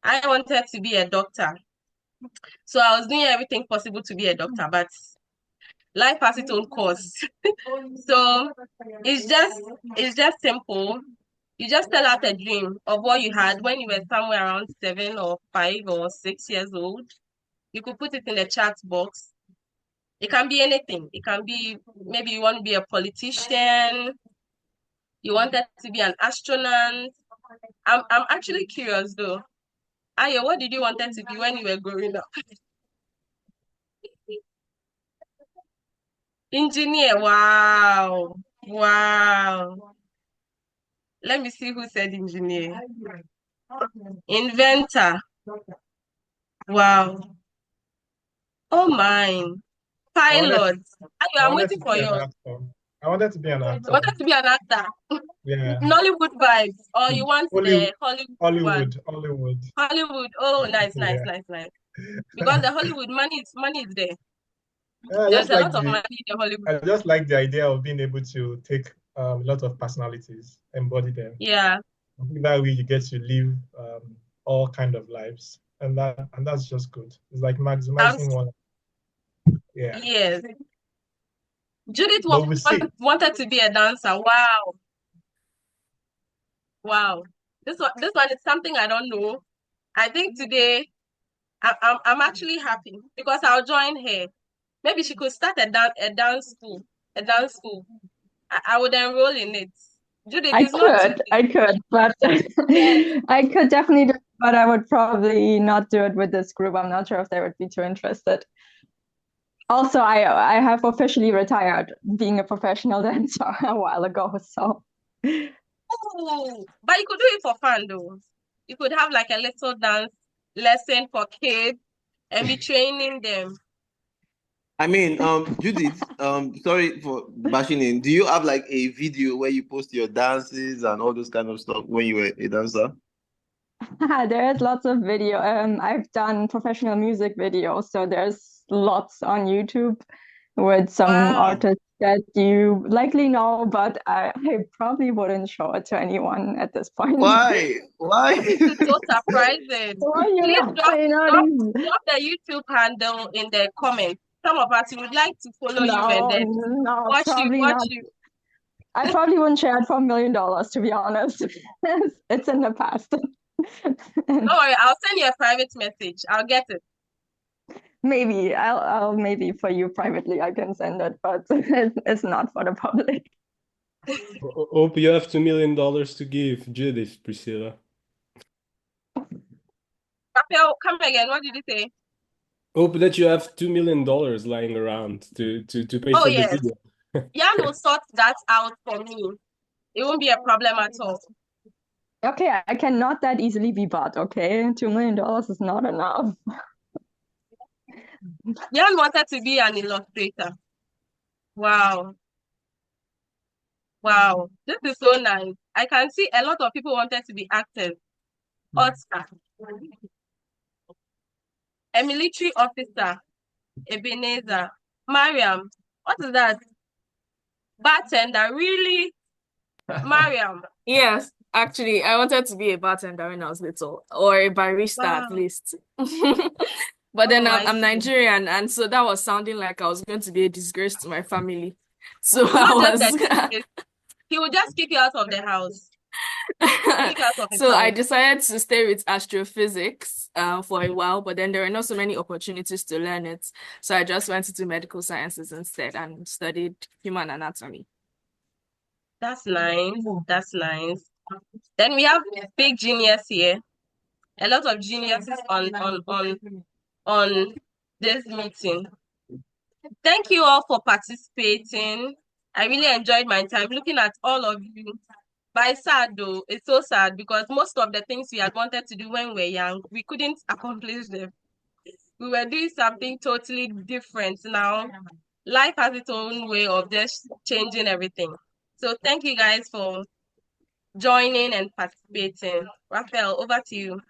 I wanted to be a doctor. So I was doing everything possible to be a doctor, but life has its own course. So it's just simple. You just tell out a dream of what you had when you were somewhere around 7 or 5 or 6 years old. You could put it in the chat box. It can be anything. It can be maybe you want to be a politician, you wanted to be an astronaut. I'm actually curious though. Ayo, what did you wanted to be when you were growing up? Engineer. Wow. Wow. Let me see who said engineer. Inventor. Wow. Oh mine. I wanted Pilot. Ayo, I I'm wanted to waiting be for an yours. actor. I wanted to be an You actor. wanted to be an actor. Yeah. Nollywood vibes, or you want Hollywood, the Hollywood one? Hollywood, Hollywood. Hollywood. Oh, nice, nice, Yeah. nice, nice. Because the Hollywood money is there. I There's just a like lot of the money in the Hollywood. I just like the idea of being able to take a lot of personalities, embody them. Yeah. I think that way you get to live all kind of lives, and that's just good. It's like Um, maximizing one. Yeah, yes. Judith but we'll see. wanted to be a dancer. Wow. Wow. This one is something I don't know. I think today I'm actually happy because I'll join her. Maybe she could start a dance school. A dance school. I would enroll in it. Judith is not too late. I could, but I could definitely do it, but I would probably not do it with this group. I'm not sure if they would be too interested. Also, I have officially retired being a professional dancer a while ago, so Oh, but you could do it for fun though. You could have like a little dance lesson for kids and be training them. I mean, Judith, sorry for bashing in. Do you have like a video where you post your dances and all those kind of stuff when you were a dancer? there's lots of video. I've done professional music videos, so there's lots on YouTube with some Wow. artists that you likely know, but I probably wouldn't show it to anyone at this point. Why? Why? This is so surprising. Well, Please drop you know, drop these, drop the YouTube handle in the comments. Some of us would like to follow you and then no, watch you probably watch not. you. I probably wouldn't share it for $1 million, to be honest. It's in the past. Don't worry, I'll send you a private message. I'll get it. Maybe I'll maybe for you privately I can send it, but it's not for the public. Hope you have $2 million to give Judith, Priscilla. Rafael, come again. What did you say? Hope that you have $2 million lying around to pay Oh for the yes. video. Jan will sort that out for me. It won't be a problem at all. Okay, I cannot that easily be bought, okay? $2 million is not enough. Jan wanted to be an illustrator. Wow. Wow. This is so nice. I can see a lot of people wanted to be actors. Oscar. A military officer. Ebenezer. Mariam. What is that? Bartender. Really? Mariam. Yes, actually, I wanted to be a bartender when I was little, or a barista at Wow. least. But then Oh, I I'm see. Nigerian, and so that was sounding like I was going to be a disgrace to my family. So I Not just was that. He will just kick you out of the house. Kick you out of his so I house. decided to stay with astrophysics for a while, but then there were not so many opportunities to learn it. So I just went into medical sciences instead and studied human anatomy. That's nice. That's nice. Then we have big genius here. A lot of geniuses on this meeting. Thank you all for participating. I really enjoyed my time looking at all of you. But it's sad though. It's so sad because most of the things we had wanted to do when we were young, we couldn't accomplish them. We were doing something totally different now. Life has its own way of just changing everything. So thank you guys for joining and participating. Rafael, over to you.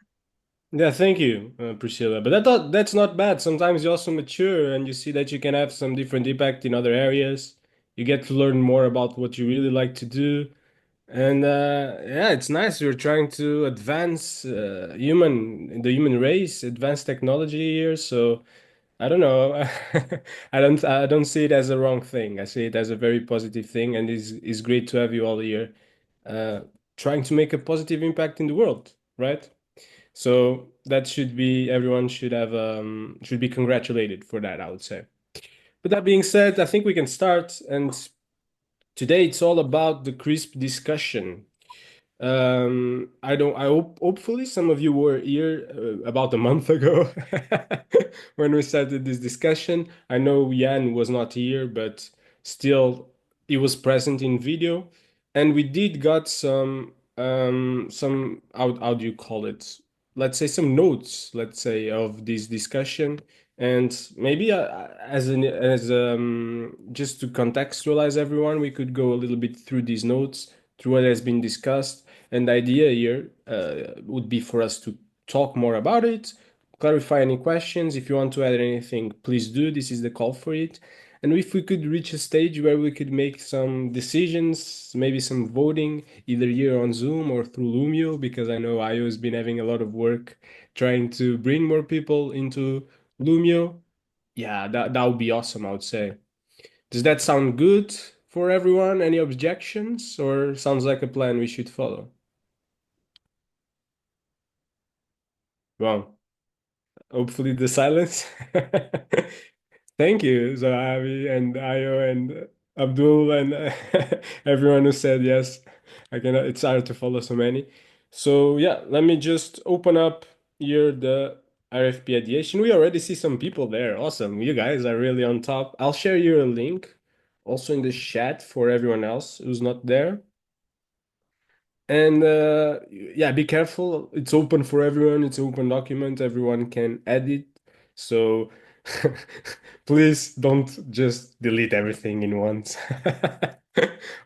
Yeah, thank you, Priscilla. But that's not bad. Sometimes you also mature and you see that you can have some different impact in other areas. You get to learn more about what you really like to do. And yeah, it's nice. We're trying to advance the human race, advance technology here. So I don't know. I don't see it as a wrong thing. I see it as a very positive thing, and it's great to have you all here, uh, trying to make a positive impact in the world, right? So that should be everyone should be congratulated for that, I would say. But that being said, I think we can start. And today it's all about the crisp discussion. I hope, hopefully some of you were here about a month ago when we started this discussion. I know Jan was not here, but still he was present in video, and we did got some how do you call it? Let's say some notes, let's say, of this discussion. And maybe just to contextualize everyone, we could go a little bit through these notes, through what has been discussed. And the idea here would be for us to talk more about it, clarify any questions. If you want to add anything, please do. This is the call for it. And if we could reach a stage where we could make some decisions, maybe some voting, either here on Zoom or through Lumio, because I know IO has been having a lot of work trying to bring more people into Lumio. Yeah, that would be awesome, I would say. Does that sound good for everyone? Any objections, or sounds like a plan we should follow? Well, hopefully the silence. Thank you, Zahavi and Ayo and Abdul and everyone who said yes. I cannot, it's hard to follow so many. So yeah, let me just open up here the RFP ideation. We already see some people there. Awesome. You guys are really on top. I'll share you a link also in the chat for everyone else who's not there. And yeah, be careful. It's open for everyone. It's an open document. Everyone can edit. So please don't just delete everything in once,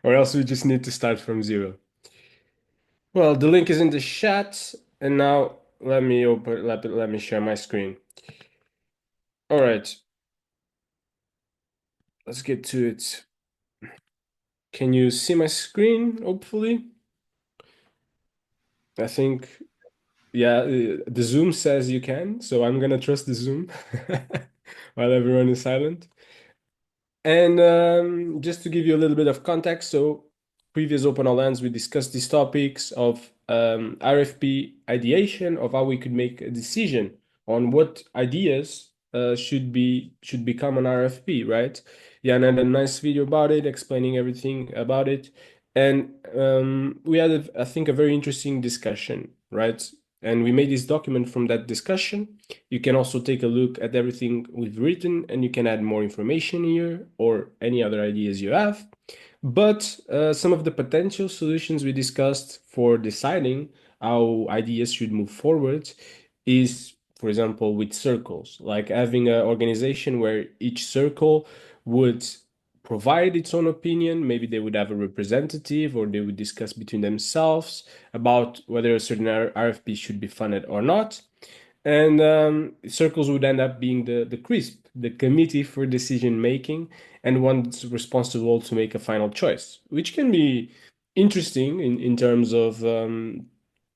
or else we just need to start from zero. Well, the link is in the chat, and now let me let me share my screen. All right, let's get to it. Can you see my screen? Hopefully, I think. Yeah, the Zoom says you can, so I'm gonna trust the Zoom while everyone is silent. And just to give you a little bit of context, so previous Open All Hands, we discussed these topics of RFP ideation, of how we could make a decision on what ideas should become an RFP, right? Yeah, and I had a nice video about it, explaining everything about it. And we had, I think, a very interesting discussion, right? And we made this document from that discussion. You can also take a look at everything we've written, and you can add more information here or any other ideas you have. But some of the potential solutions we discussed for deciding how ideas should move forward is, for example, with circles, like having an organization where each circle would provide its own opinion. Maybe they would have a representative, or they would discuss between themselves about whether a certain RFP should be funded or not. And circles would end up being the CRISP, the Committee for Decision Making, and one's responsible to make a final choice, which can be interesting in terms of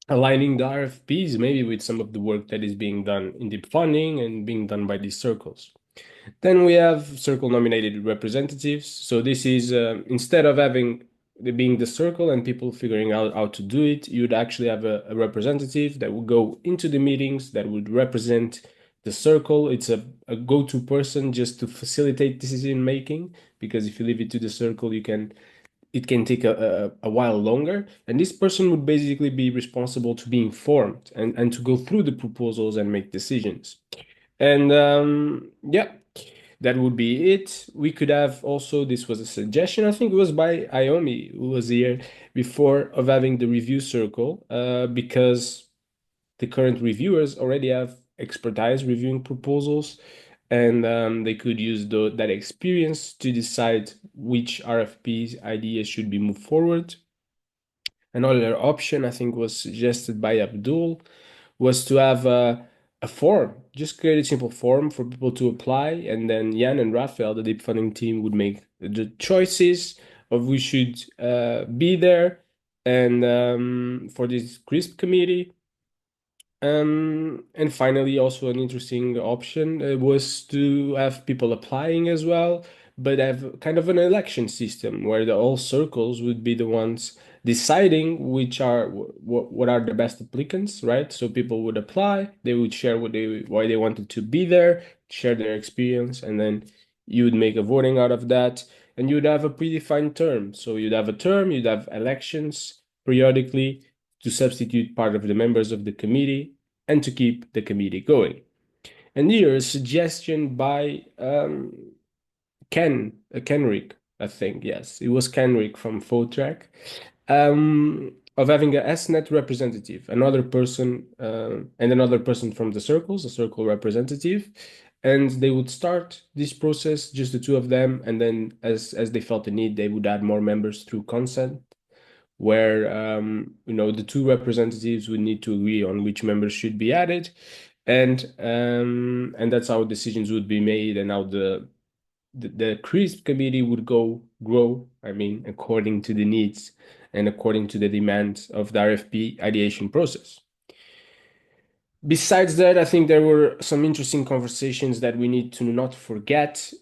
aligning the RFPs maybe with some of the work that is being done in deep funding and being done by these circles. Then we have circle nominated representatives. So this is instead of having being the circle and people figuring out how to do it, you'd actually have a representative that would go into the meetings, that would represent the circle. It's a go-to person just to facilitate decision making, because if you leave it to the circle, it can take a while longer. And this person would basically be responsible to be informed and to go through the proposals and make decisions. And yeah, that would be it. We could have also, this was a suggestion, I think it was by Iomi, who was here before, of having the review circle, because the current reviewers already have expertise reviewing proposals, and they could use that experience to decide which RFPs ideas should be moved forward. Another option, I think, was suggested by Abdul, was to have a form, just create a simple form for people to apply, and then Jan and Rafael, the deep funding team, would make the choices of who should be there. and for this CRISP committee. And finally, also an interesting option was to have people applying as well, but have kind of an election system where all circles would be the ones deciding which are what are the best applicants, right? So people would apply, they would share why they wanted to be there, share their experience, and then you would make a voting out of that, and you'd have a predefined term. So you'd have a term, you'd have elections periodically to substitute part of the members of the committee and to keep the committee going. And here, a suggestion by Kenrick, I think, yes, it was Kenrick from Fotrack, of having a SNET representative, another person, and another person from the circles, a circle representative, and they would start this process, just the two of them, and then as they felt the need, they would add more members through consent, where the two representatives would need to agree on which members should be added, and that's how decisions would be made, and how the CRISP committee would grow. I mean, according to the needs and according to the demands of the RFP ideation process. Besides that, I think there were some interesting conversations that we need to not forget.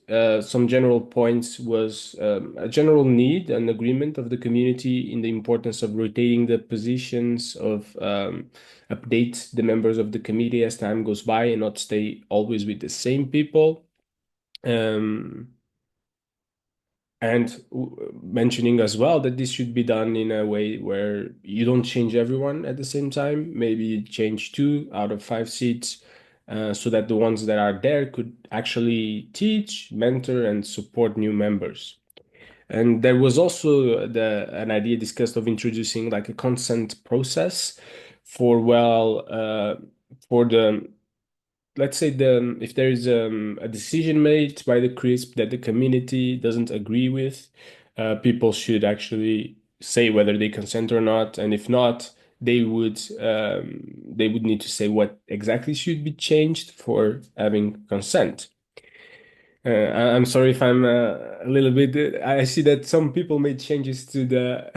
Some general points was a general need and agreement of the community in the importance of rotating the positions, of update the members of the committee as time goes by and not stay always with the same people. And mentioning as well that this should be done in a way where you don't change everyone at the same time. Maybe change 2 out of 5 seats, so that the ones that are there could actually teach, mentor, and support new members. And there was also an idea discussed of introducing like a consent process for the, let's say, if there is a decision made by the CRISP that the community doesn't agree with, people should actually say whether they consent or not, and if not, they would need to say what exactly should be changed for having consent. I'm sorry if I'm a little bit. I see that some people made changes to the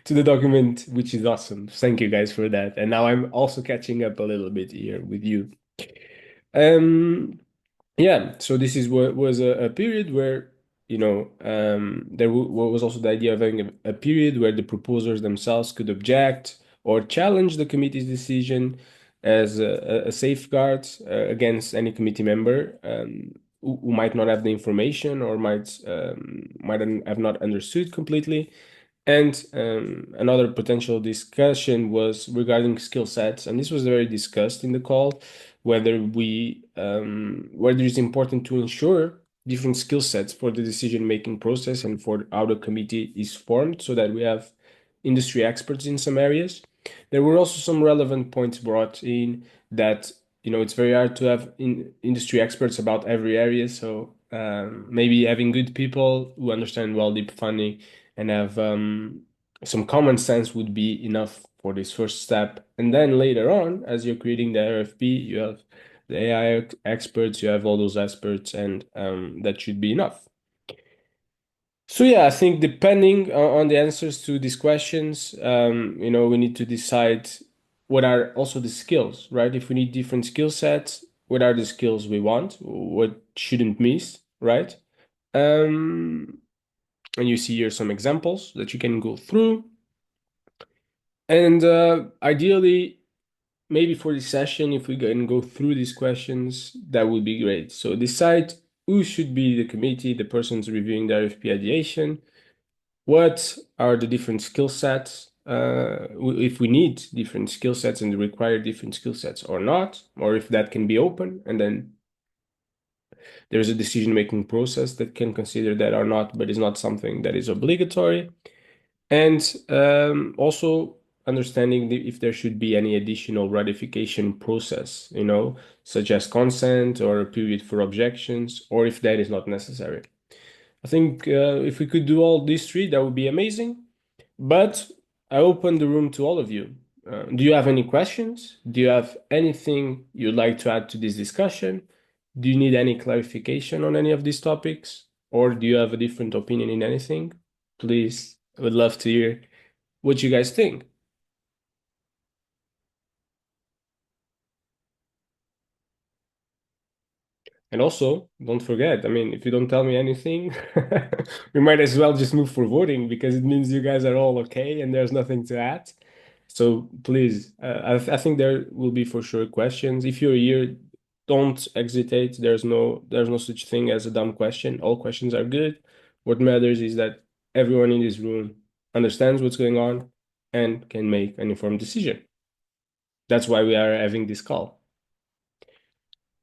to the document, which is awesome. Thank you guys for that. And now I'm also catching up a little bit here with you. Yeah, so this is what was a period where, there was also the idea of having a period where the proposers themselves could object or challenge the committee's decision as a safeguard against any committee member who might not have the information or might have not understood completely. And another potential discussion was regarding skill sets, and this was very discussed in the call, whether it's important to ensure different skill sets for the decision-making process and for how the committee is formed, so that we have industry experts in some areas. There were also some relevant points brought in that, it's very hard to have industry experts about every area. So maybe having good people who understand well deep funding and have some common sense would be enough for this first step. And then later on, as you're creating the RFP, you have the AI experts, you have all those experts, and that should be enough. So yeah, I think depending on the answers to these questions, we need to decide what are also the skills, right? If we need different skill sets, what are the skills we want? What shouldn't miss, right? And you see here some examples that you can go through. And ideally, maybe for this session, if we can go through these questions, that would be great. So decide who should be the committee, the persons reviewing the RFP ideation. What are the different skill sets? If we need different skill sets and require different skill sets or not, or if that can be open, and then there's a decision-making process that can consider that or not, but is not something that is obligatory. And also understanding if there should be any additional ratification process, such as consent or a period for objections, or if that is not necessary. I think if we could do all these 3, that would be amazing. But I open the room to all of you. Do you have any questions? Do you have anything you'd like to add to this discussion? Do you need any clarification on any of these topics? Or do you have a different opinion in anything? Please, I would love to hear what you guys think. And also, don't forget, I mean, if you don't tell me anything, we might as well just move for voting because it means you guys are all okay and there's nothing to add. So please, I think there will be for sure questions. If you're here, don't hesitate. There's no such thing as a dumb question. All questions are good. What matters is that everyone in this room understands what's going on and can make an informed decision. That's why we are having this call.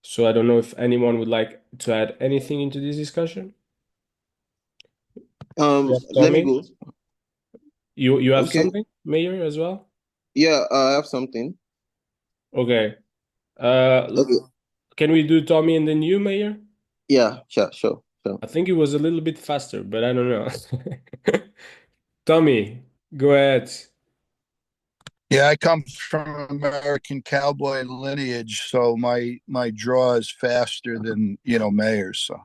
So I don't know if anyone would like to add anything into this discussion. Yes, Let me Tommy, go. you have Okay. something, Mayor, as well? Yeah, I have something. Okay. Okay. Can we do Tommy and then you, Mayor? Yeah, sure. I think it was a little bit faster, but I don't know. Tommy, go ahead. Yeah, I come from American cowboy lineage, so my draw is faster than Mayors. So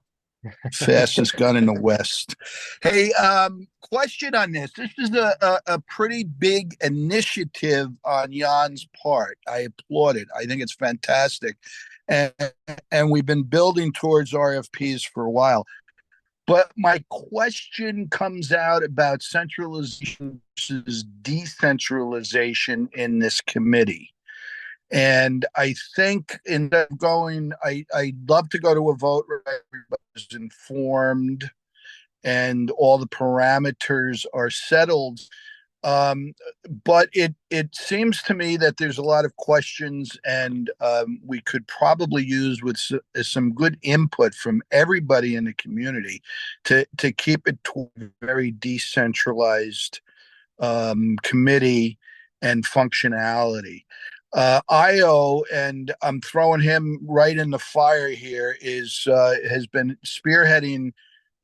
fastest gun in the West. Hey, question on this. This is a pretty big initiative on Jan's part. I applaud it. I think it's fantastic, and we've been building towards RFPs for a while. But my question comes out about centralization versus decentralization in this committee. And I think instead of I'd love to go to a vote where everybody's informed and all the parameters are settled. But it seems to me that there's a lot of questions, and we could probably use with some good input from everybody in the community to keep it to a very decentralized committee and functionality. IO, and I'm throwing him right in the fire here, has been spearheading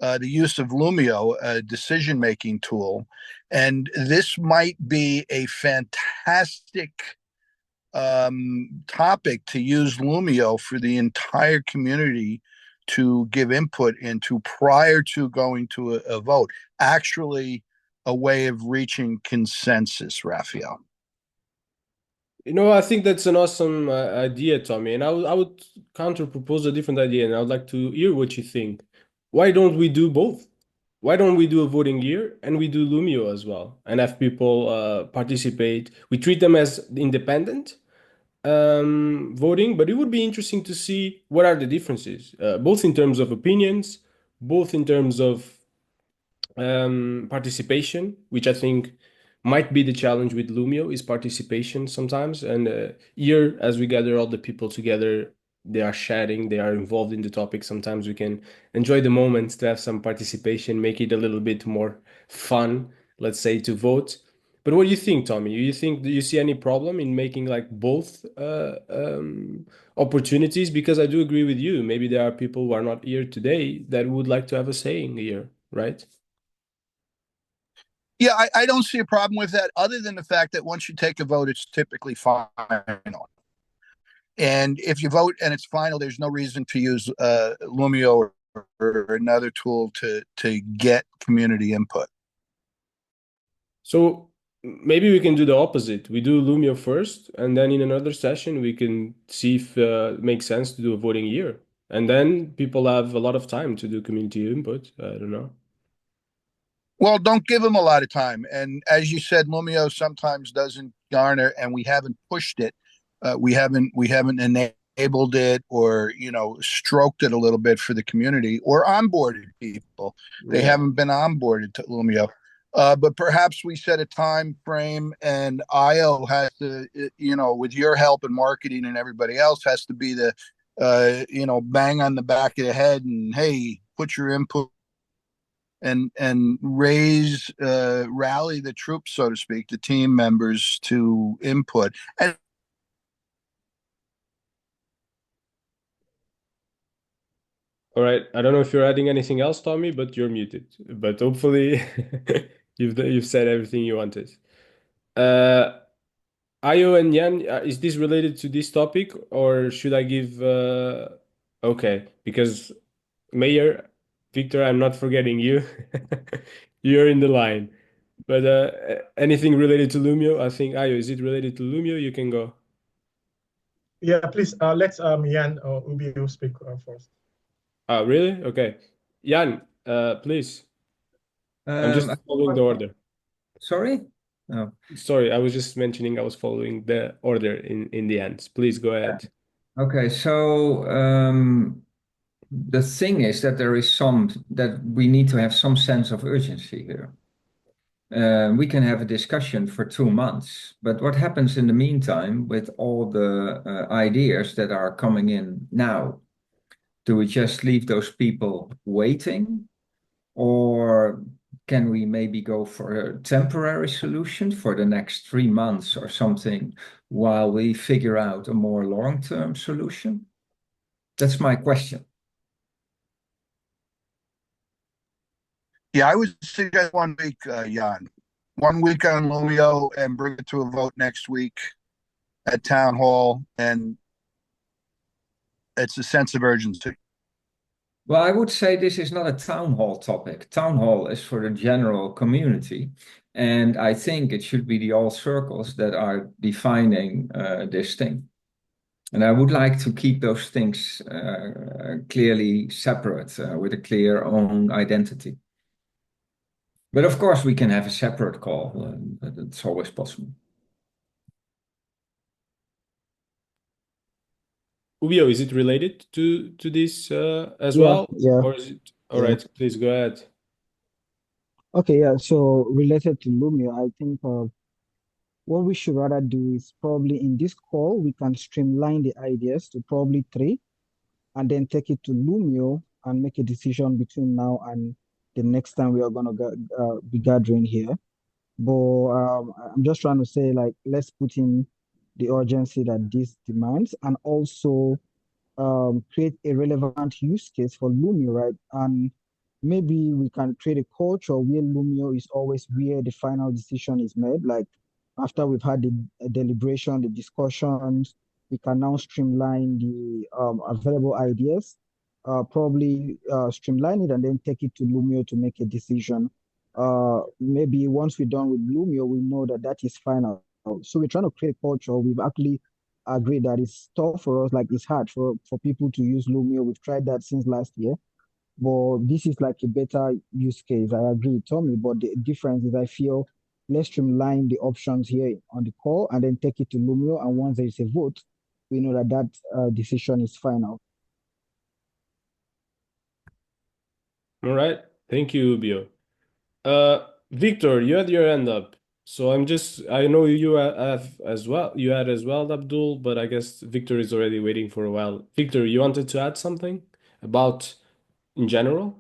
the use of Lumio, a decision-making tool. And this might be a fantastic topic to use Lumio for the entire community to give input into prior to going to a vote. Actually, a way of reaching consensus, Rafael. I think that's an awesome idea, Tommy. And I would counter propose a different idea, and I would like to hear what you think. Why don't we do both? Why don't we do a voting year and we do Lumio as well and have people participate? We treat them as independent voting, but it would be interesting to see what are the differences, both in terms of opinions, both in terms of participation, which I think might be the challenge with Lumio is participation sometimes. And here, as we gather all the people together, they are chatting, they are involved in the topic. Sometimes we can enjoy the moment to have some participation, make it a little bit more fun, let's say, to vote. But what do you think, Tommy? Do you see any problem in making like both opportunities? Because I do agree with you. Maybe there are people who are not here today that would like to have a saying here, right? Yeah, I don't see a problem with that, other than the fact that once you take a vote, it's typically final. And if you vote and it's final, there's no reason to use Lumio or another tool to get community input. So maybe we can do the opposite. We do Lumio first, and then in another session we can see if it makes sense to do a voting year. And then people have a lot of time to do community input. I don't know. Well, don't give them a lot of time. And as you said, Lumio sometimes doesn't garner, and we haven't pushed it. We haven't enabled it or stroked it a little bit for the community or onboarded people. They Yeah. haven't been onboarded to Lumio. But perhaps we set a time frame, and IO has to, with your help and marketing and everybody else, has to be the, bang on the back of the head and, hey, put your input and rally the troops, so to speak, the team members to input. And All right. I don't know if you're adding anything else, Tommy, but you're muted. But hopefully you've said everything you wanted. Ayo and Yan, is this related to this topic or should I give okay, because Mayor Victor, I'm not forgetting you. You're in the line. But anything related to Lumio? I think Ayo, is it related to Lumio? You can go. Yeah, please let Yan or Ubio speak first. Oh, really? Okay. Jan, please. I'm just following the order. Sorry? No. Sorry, I was just mentioning I was following the order in the end. Please go ahead. Okay, so the thing is that that we need to have some sense of urgency here. We can have a discussion for 2 months, but what happens in the meantime with all the ideas that are coming in now? Do we just leave those people waiting, or can we maybe go for a temporary solution for the next 3 months or something while we figure out a more long-term solution? That's my question. Yeah, I would suggest 1 week, Jan. 1 week on Lumio and bring it to a vote next week at town hall, and it's a sense of urgency. Well, I would say this is not a town hall topic. Town hall is for the general community. And I think it should be the all circles that are defining this thing. And I would like to keep those things clearly separate with a clear own identity. But of course, we can have a separate call. It's always possible. Ubio, is it related to this as Yeah, well? yeah. Or is it all Yeah. right? Please go ahead. Okay, yeah. So related to Lumio, I think what we should rather do is probably in this call, we can streamline the ideas to probably 3 and then take it to Lumio and make a decision between now and the next time we are going to be gathering here. But I'm just trying to say, like, let's put in the urgency that this demands and also create a relevant use case for Lumio, right? And maybe we can create a culture where Lumio is always where the final decision is made. Like after we've had the deliberation, the discussions, we can now streamline the available ideas, probably streamline it and then take it to Lumio to make a decision. Maybe once we're done with Lumio, we know that that is final. So we're trying to create a culture. We've actually agree that it's tough for us, like it's hard for people to use Lumio. We've tried that since last year, but this is like a better use case. I agree with Tommy, but the difference is I feel let's streamline the options here on the call and then take it to Lumio. And once there is a vote, we know that that decision is final. All right. Thank you, Ubio. Victor, you had your hand up. So I know you have as well. You had as well, Abdul, but I guess Victor is already waiting for a while. Victor, you wanted to add something about, in general,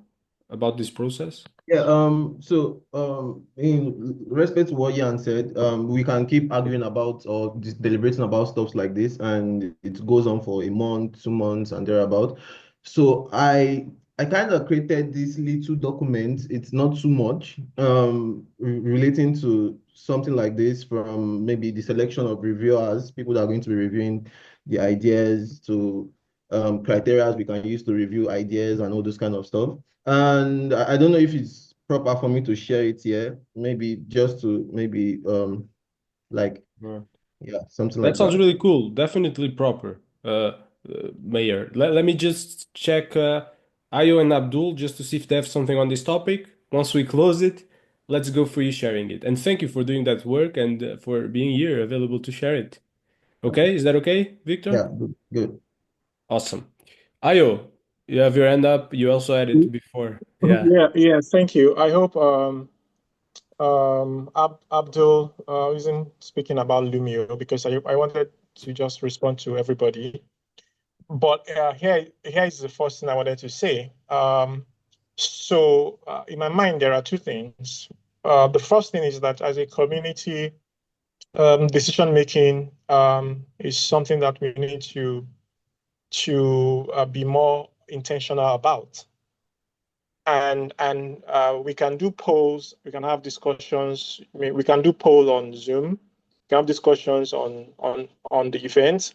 about this process? Yeah, in respect to what Jan said, we can keep arguing about or deliberating about stuff like this, and it goes on for a month, 2 months, and thereabout. So I kind of created this little document. It's not too much, relating to something like this, from maybe the selection of reviewers, people that are going to be reviewing the ideas, to criteria we can use to review ideas and all this kind of stuff. And I don't know if it's proper for me to share it here. Maybe just to like yeah, something like That sounds that. really cool. Definitely proper, Mayor. Let me just check Ayo and Abdul just to see if they have something on this topic. Once we close it, let's go for you sharing it. And thank you for doing that work and for being here available to share it. Okay, is that okay, Victor? Yeah, good. Awesome. Ayo, you have your hand up. You also had it before. Yeah. Yeah, thank you. I hope Abdul isn't speaking about Lumio, because I wanted to just respond to everybody. But here is the first thing I wanted to say. So in my mind, there are 2 things. The first thing is that as a community, decision making is something that we need to be more intentional about. And we can do polls, we can have discussions. We can do poll on Zoom, we can have discussions on the event.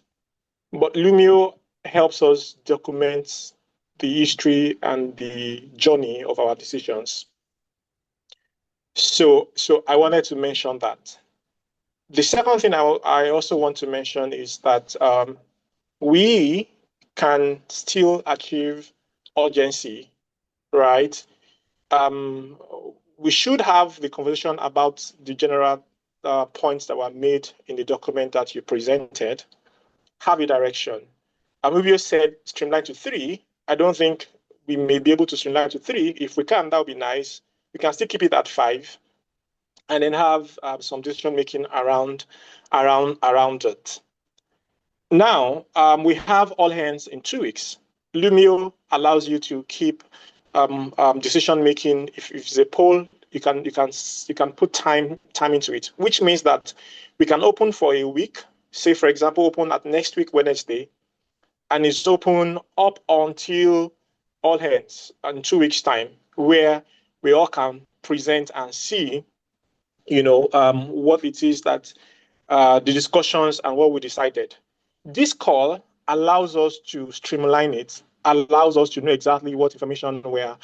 But Lumio helps us document the history and the journey of our decisions. So I wanted to mention that. The second thing I also want to mention is that we can still achieve urgency, right? Um, we should have the conversation about the general points that were made in the document that you presented, have a direction. Amuvio said streamline to 3. I don't think we may be able to streamline to 3. If we can, that would be nice. We can still keep it at 5 and then have some decision making around it. Now, we have all hands in 2 weeks. Lumio allows you to keep decision making. If it's a poll, you can put time into it, which means that we can open for a week. Say, for example, open at next week Wednesday, and it's open up until all hands in 2 weeks' time, where we all can present and see, what it is that the discussions and what we decided. This call allows us to streamline it, allows us to know exactly what information we're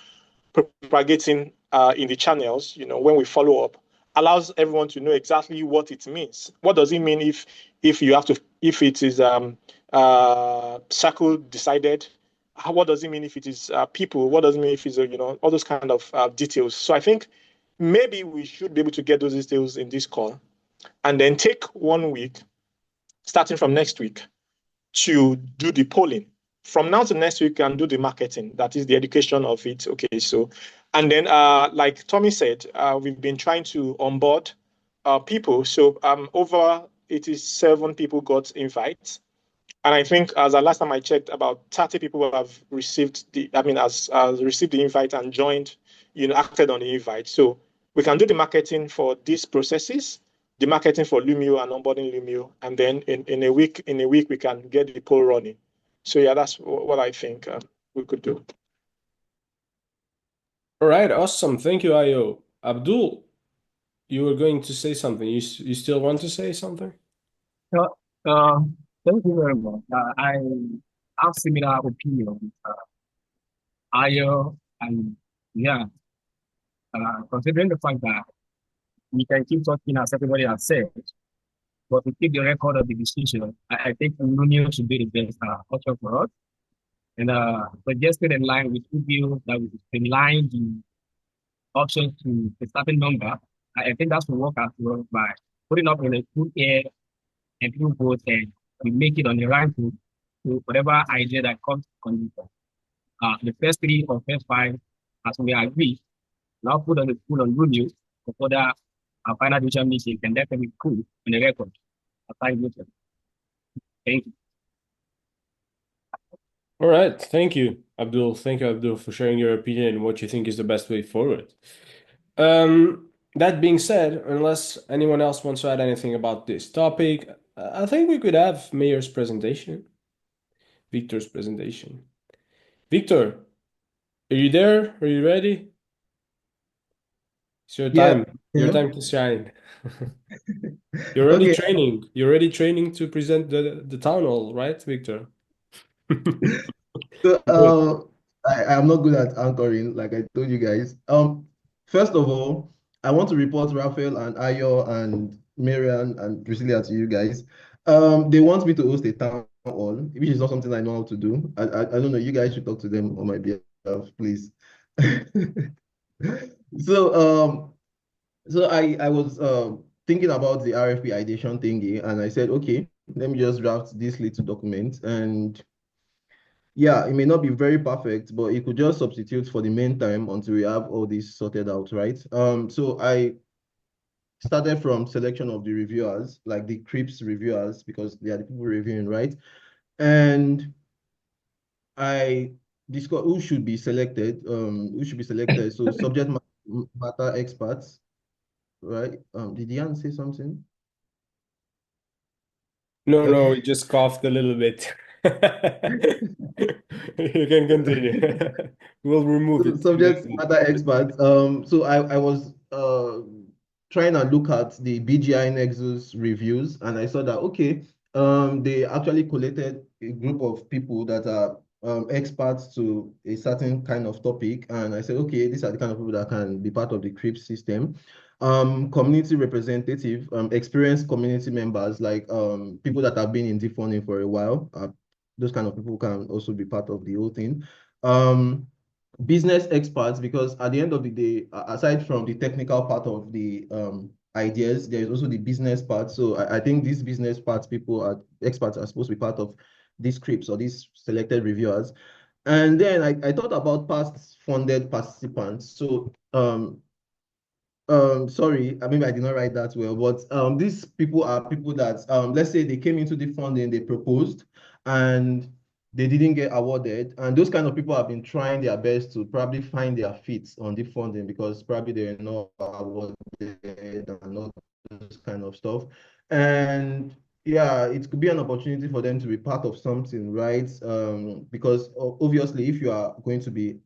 propagating in the channels, when we follow up, allows everyone to know exactly what it means. What does it mean if it is circle decided? What does it mean if it is people? What does it mean if it's all those kind of details? So I think maybe we should be able to get those details in this call, and then take 1 week, starting from next week, to do the polling. From now to next week, and do the marketing, that is the education of it. Okay, so, and then like Tommy said, we've been trying to onboard people. So over 87 people got invites. And I think as the last time I checked, about 30 people have received received the invite and joined, acted on the invite. So we can do the marketing for these processes, the marketing for Lumio and onboarding Lumio, and then in a week we can get the poll running. So yeah, that's what I think we could do. All right, awesome. Thank you, Ayo. Abdul, you were going to say something. You still want to say something? Thank you very much. I have similar opinion with Ayo, and yeah, considering the fact that we can keep talking as everybody has said, but to keep the record of the decision, I think Union should be the best option for us. And suggested in line with review that we streamline the options to the starting number. I think that's will work as well by putting up in a full air and people vote, and we make it on the right foot to whatever idea that comes on the first 3 or first 5, as we agree, now put on the full on review for further final decision meeting, and that can be cool on the record. Thank you. All right, thank you, Abdul. Thank you, Abdul, for sharing your opinion and what you think is the best way forward. That being said, unless anyone else wants to add anything about this topic, I think we could have Mayor's presentation, Victor's presentation. Victor, are you there? Are you ready? It's your time. Your time to shine. You're already Okay. training. You're already training to present the town hall, right, Victor? So I am not good at anchoring, like I told you guys. First of all, I want to report Rafael and Ayo and Marian and Priscilla to you guys. They want me to host a town hall, which is not something I know how to do. I don't know. You guys should talk to them on my behalf, please. So I was thinking about the RFP ideation thingy, and I said, okay, let me just draft this little document. And yeah, it may not be very perfect, but it could just substitute for the main time until we have all this sorted out, right? So I started from selection of the reviewers, like the CRIPS reviewers, because they are the people reviewing, right? And I discussed who should be selected. So subject matter experts, right? Did Ian say something? No, we just coughed a little bit. You can continue. We'll remove it. Subject matter experts. So I was trying to look at the BGI Nexus reviews, and I saw that okay, they actually collected a group of people that are experts to a certain kind of topic, and I said, okay, these are the kind of people that can be part of the CRIP system. Community representative, experienced community members, like people that have been in deep funding for a while. Those kind of people can also be part of the whole thing. Business experts, because at the end of the day, aside from the technical part of the ideas, there is also the business part. So I think these business parts, experts are supposed to be part of these scripts or these selected reviewers. And then I thought about past funded participants. So sorry, I mean, I did not write that well, but these people are people that let's say they came into the funding, they proposed, and they didn't get awarded. And those kind of people have been trying their best to probably find their feet on the funding because probably they're not awarded and all those kind of stuff. And yeah, it could be an opportunity for them to be part of something, right? Because obviously, if you are going to be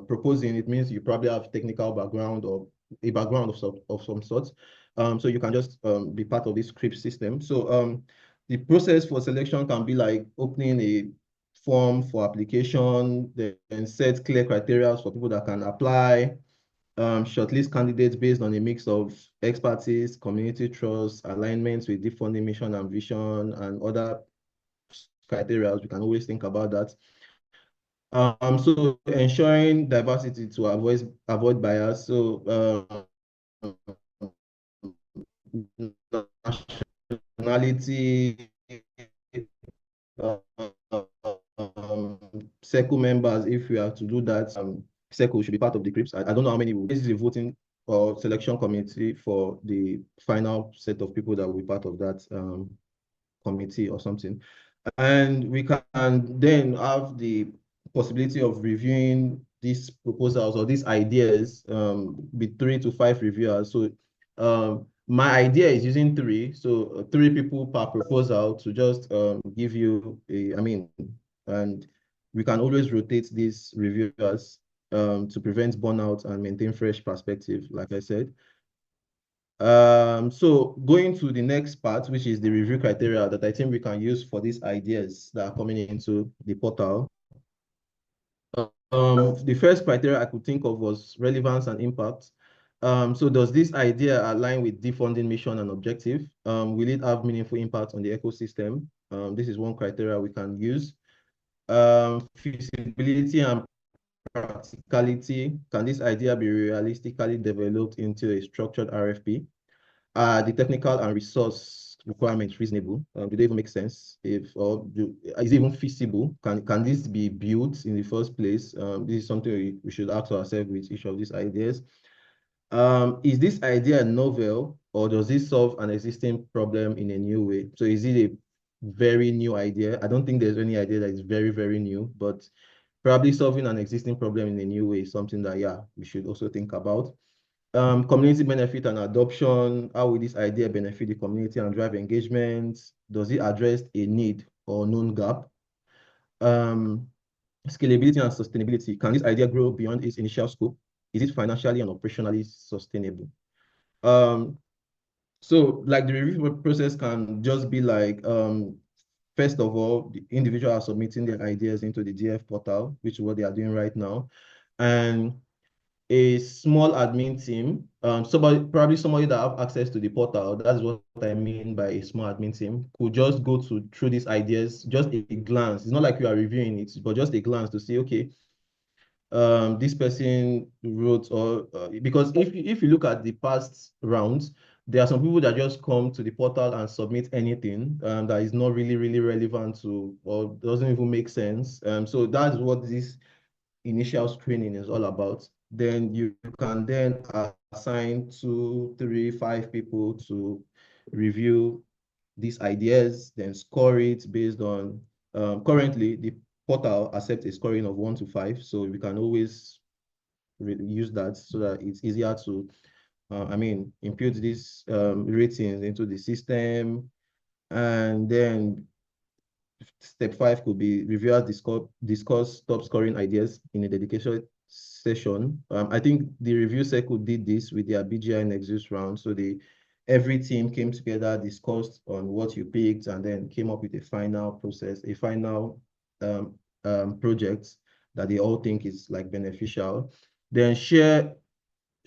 proposing, it means you probably have technical background or a background of some sort. So you can just be part of this script system. So the process for selection can be like opening a form for application, then set clear criteria for people that can apply, shortlist candidates based on a mix of expertise, community trust, alignments with deep funding mission and vision, and other criteria. We can always think about that. So ensuring diversity to avoid bias. So nationality, circle members, if we are to do that, circle should be part of the CRIPS. I don't know how many will. This is a voting or selection committee for the final set of people that will be part of that committee or something. And we can then have the possibility of reviewing these proposals or these ideas with 3 to 5 reviewers. So my idea is using 3, so 3 people per proposal to just give you and we can always rotate these reviewers to prevent burnout and maintain fresh perspective, like I said. So going to the next part, which is the review criteria that I think we can use for these ideas that are coming into the portal. The first criteria I could think of was relevance and impact. So does this idea align with deep funding mission and objective? Will it have meaningful impact on the ecosystem? This is one criteria we can use. Feasibility and practicality. Can this idea be realistically developed into a structured RFP? The technical and resource requirements reasonable? Do they even make sense? Is it even feasible? Can this be built in the first place? This is something we should ask ourselves with each of these ideas. Is this idea novel, or does this solve an existing problem in a new way? So is it a very new idea? I don't think there's any idea that is very, very new, but probably solving an existing problem in a new way is something that, yeah, we should also think about. Community benefit and adoption. How will this idea benefit the community and drive engagement? Does it address a need or known gap? Scalability and sustainability. Can this idea grow beyond its initial scope? Is it financially and operationally sustainable? So like the review process can just be like, first of all, the individual are submitting their ideas into the DF portal, which is what they are doing right now. And a small admin team, probably somebody that have access to the portal, that's what I mean by a small admin team, could just go through these ideas, just a glance. It's not like you are reviewing it, but just a glance to see, okay, this person wrote, or because if you look at the past rounds, there are some people that just come to the portal and submit anything that is not really, really relevant to, or doesn't even make sense. So that's what this initial screening is all about. Then you can then assign 2, 3, 5 people to review these ideas, then score it based on, currently the portal accepts a scoring of 1 to 5. So we can always use that so that it's easier to, impute these ratings into the system. And then step 5 could be reviewers discuss top scoring ideas in a dedicated session. I think the review circle did this with their BGI Nexus round. So every team came together, discussed on what you picked, and then came up with a final process, a final projects that they all think is like beneficial. Then share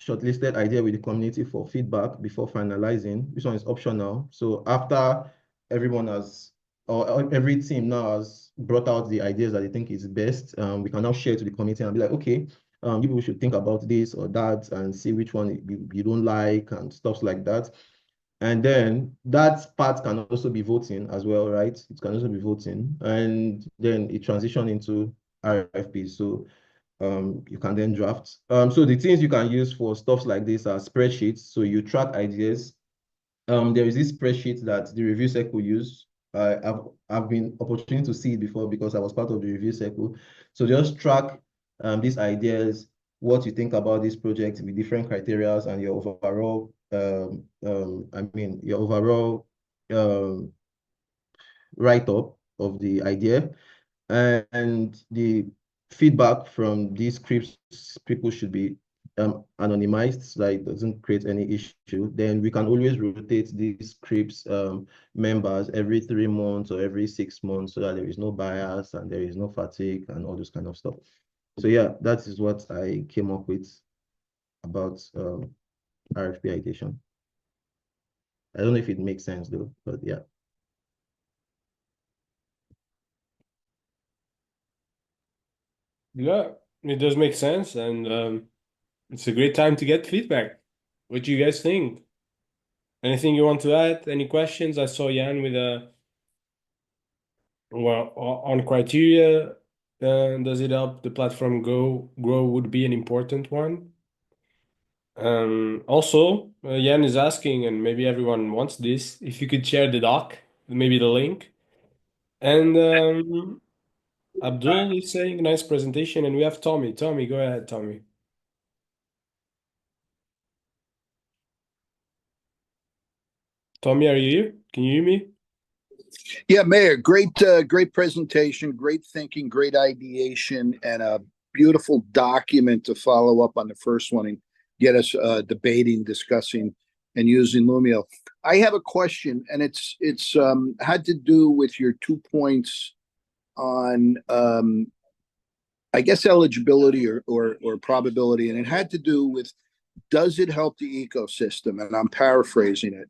shortlisted idea with the community for feedback before finalizing. This one is optional. So after everyone has, or every team now has brought out the ideas that they think is best, we can now share to the community and be like, okay, you people should think about this or that and see which one you don't like and stuff like that. And then that part can also be voting as well, right? It can also be voting. And then it transitions into RFP. So you can then draft. So the things you can use for stuff like this are spreadsheets. So you track ideas. There is this spreadsheet that the review cycle use. I've been opportunity to see it before because I was part of the review cycle. So just track these ideas, what you think about this project with different criteria and your overall, your overall write-up of the idea. And the feedback from these scripts, people should be anonymized so that it doesn't create any issue. Then we can always rotate these scripts members every 3 months or every 6 months so that there is no bias and there is no fatigue and all this kind of stuff. So yeah, that is what I came up with about RFP ideation. I don't know if it makes sense though, but yeah. Yeah, it does make sense, and it's a great time to get feedback. What do you guys think? Anything you want to add? Any questions? I saw Jan with on criteria. Does it help the platform grow would be an important one. Also, Jan is asking, and maybe everyone wants this, if you could share the doc, maybe the link. And Abdul is saying, nice presentation, and we have Tommy. Tommy, go ahead, Tommy. Tommy, are you here? Can you hear me? Yeah, Mayor, great presentation, great thinking, great ideation, and a beautiful document to follow up on the first one and get us debating, discussing, and using Lumio. I have a question, and it's had to do with your 2 points on I guess eligibility or probability, and it had to do with, does it help the ecosystem? And I'm paraphrasing it.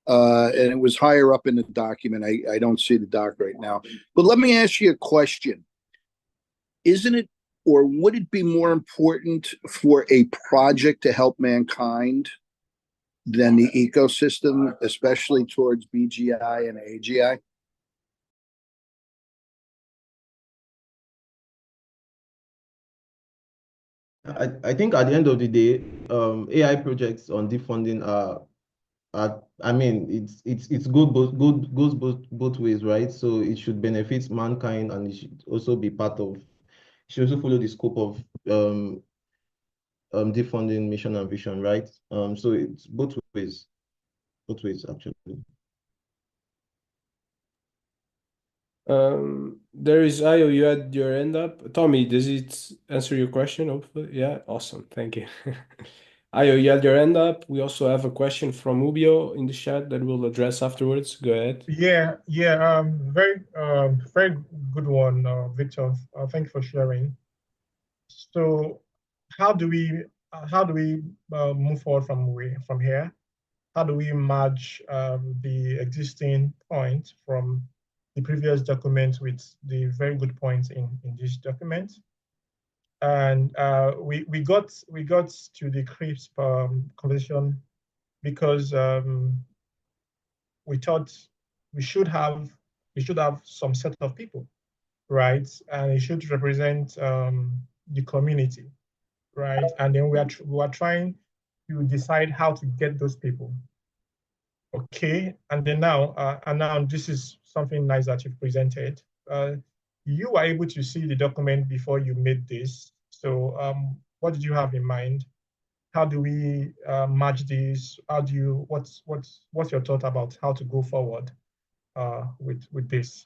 And it was higher up in the document. I don't see the doc right now. But let me ask you a question. Isn't it, or would it be more important for a project to help mankind than the ecosystem, especially towards BGI and AGI? I think at the end of the day, AI projects on deep funding are I mean, it's good, goes both ways, right? So it should benefit mankind, and it should also be part of, should also follow the scope of deep funding mission and vision, right? So it's both ways actually. There is Ayo, you had your hand up. Tommy, does it answer your question? Hopefully, yeah, awesome, thank you. Ayo, you had your hand up. We also have a question from Ubio in the chat that we'll address afterwards. Go ahead. Yeah, very good one, Victor. Thank you for sharing. So, how do we move forward from here? How do we merge the existing point from the previous document with the very good points in this document? And we got to the crisp conversation because we thought we should have some set of people, right? And it should represent the community, right? And then we are trying to decide how to get those people. Okay, and then now this is something nice that you've presented. You were able to see the document before you made this. So what did you have in mind? How do we match these? What's your thought about how to go forward with this?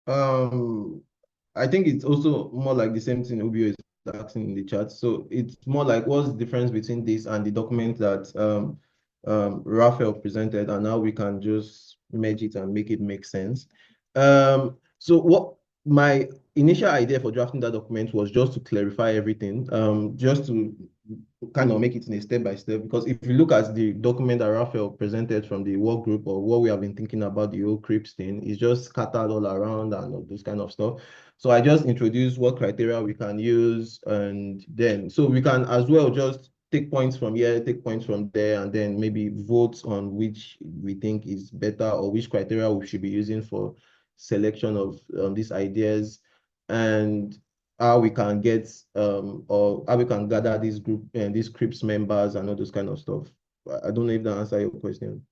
I think it's also more like the same thing Ubio is asking in the chat. So it's more like, what's the difference between this and the document that Rafael presented, and now we can just merge it and make it make sense. So what my initial idea for drafting that document was just to clarify everything, just to kind of make it in a step by step, because if you look at the document that Rafael presented from the work group, or what we have been thinking about the whole CRIPS thing, is just scattered all around and all this kind of stuff. So I just introduced what criteria we can use, and then so we can as well just take points from here, take points from there, and then maybe vote on which we think is better, or which criteria we should be using for selection of these ideas, and how we can get or how we can gather this group and these CRIPS members and all those kind of stuff. I don't know if that answers your question.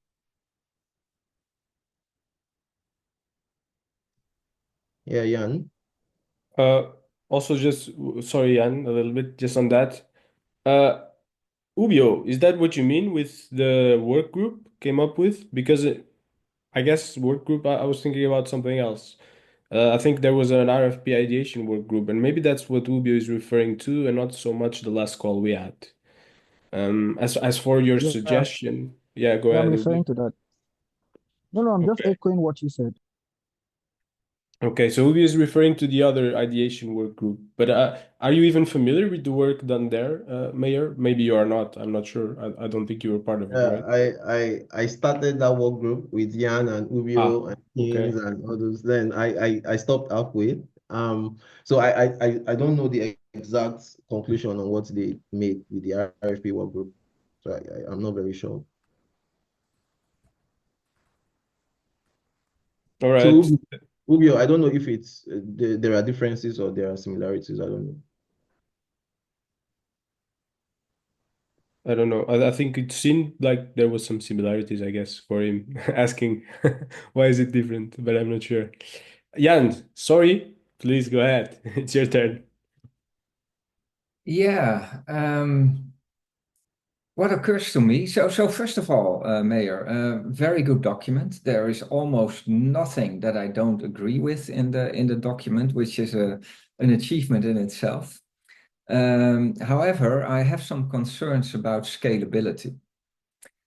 Yeah, Jan. Also, just sorry, Jan, a little bit just on that. Ubio, is that what you mean with the work group came up with? Because I guess work group, I was thinking about something else. I think there was an RFP ideation work group, and maybe that's what Ubio is referring to, and not so much the last call we had. As for your Yeah, suggestion, yeah, go I'm ahead, referring Ubio. to that. No, I'm just Okay. echoing what you said. Okay, so Ubio is referring to the other ideation work group. But are you even familiar with the work done there, Mayor? Maybe you are not. I'm not sure. I don't think you were part of it, right? I started that work group with Jan and Ah, Ubio and Kings okay. and others. Then I stopped halfway. So I don't know the exact conclusion on what they made with the RFP work group. So I'm not very sure. All So right. Ubio, I don't know if it's there are differences or there are similarities. I don't know. I don't know. I think it seemed like there was some similarities, I guess, for him asking why is it different, but I'm not sure. Jan, sorry, please go ahead. It's your turn. Yeah. What occurs to me? So first of all, Mayor, very good document. There is almost nothing that I don't agree with in the document, which is an achievement in itself. However, I have some concerns about scalability.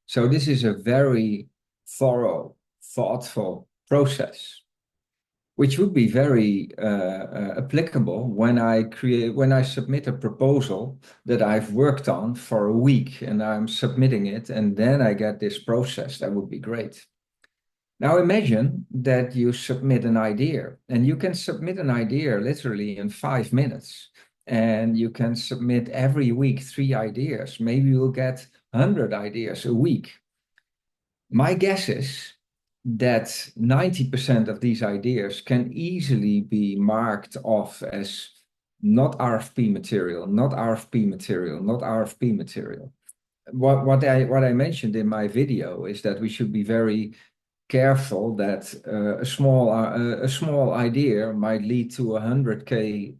So this is a very thorough, thoughtful process, which would be very applicable when I submit a proposal that I've worked on for a week and I'm submitting it, and then I get this process. That would be great. Now imagine that you submit an idea, and you can submit an idea literally in 5 minutes, and you can submit every week 3 ideas. Maybe you'll get 100 ideas a week. My guess is that 90% of these ideas can easily be marked off as not RFP material, not RFP material, not RFP material. What I mentioned in my video is that we should be very careful that a small idea might lead to 100K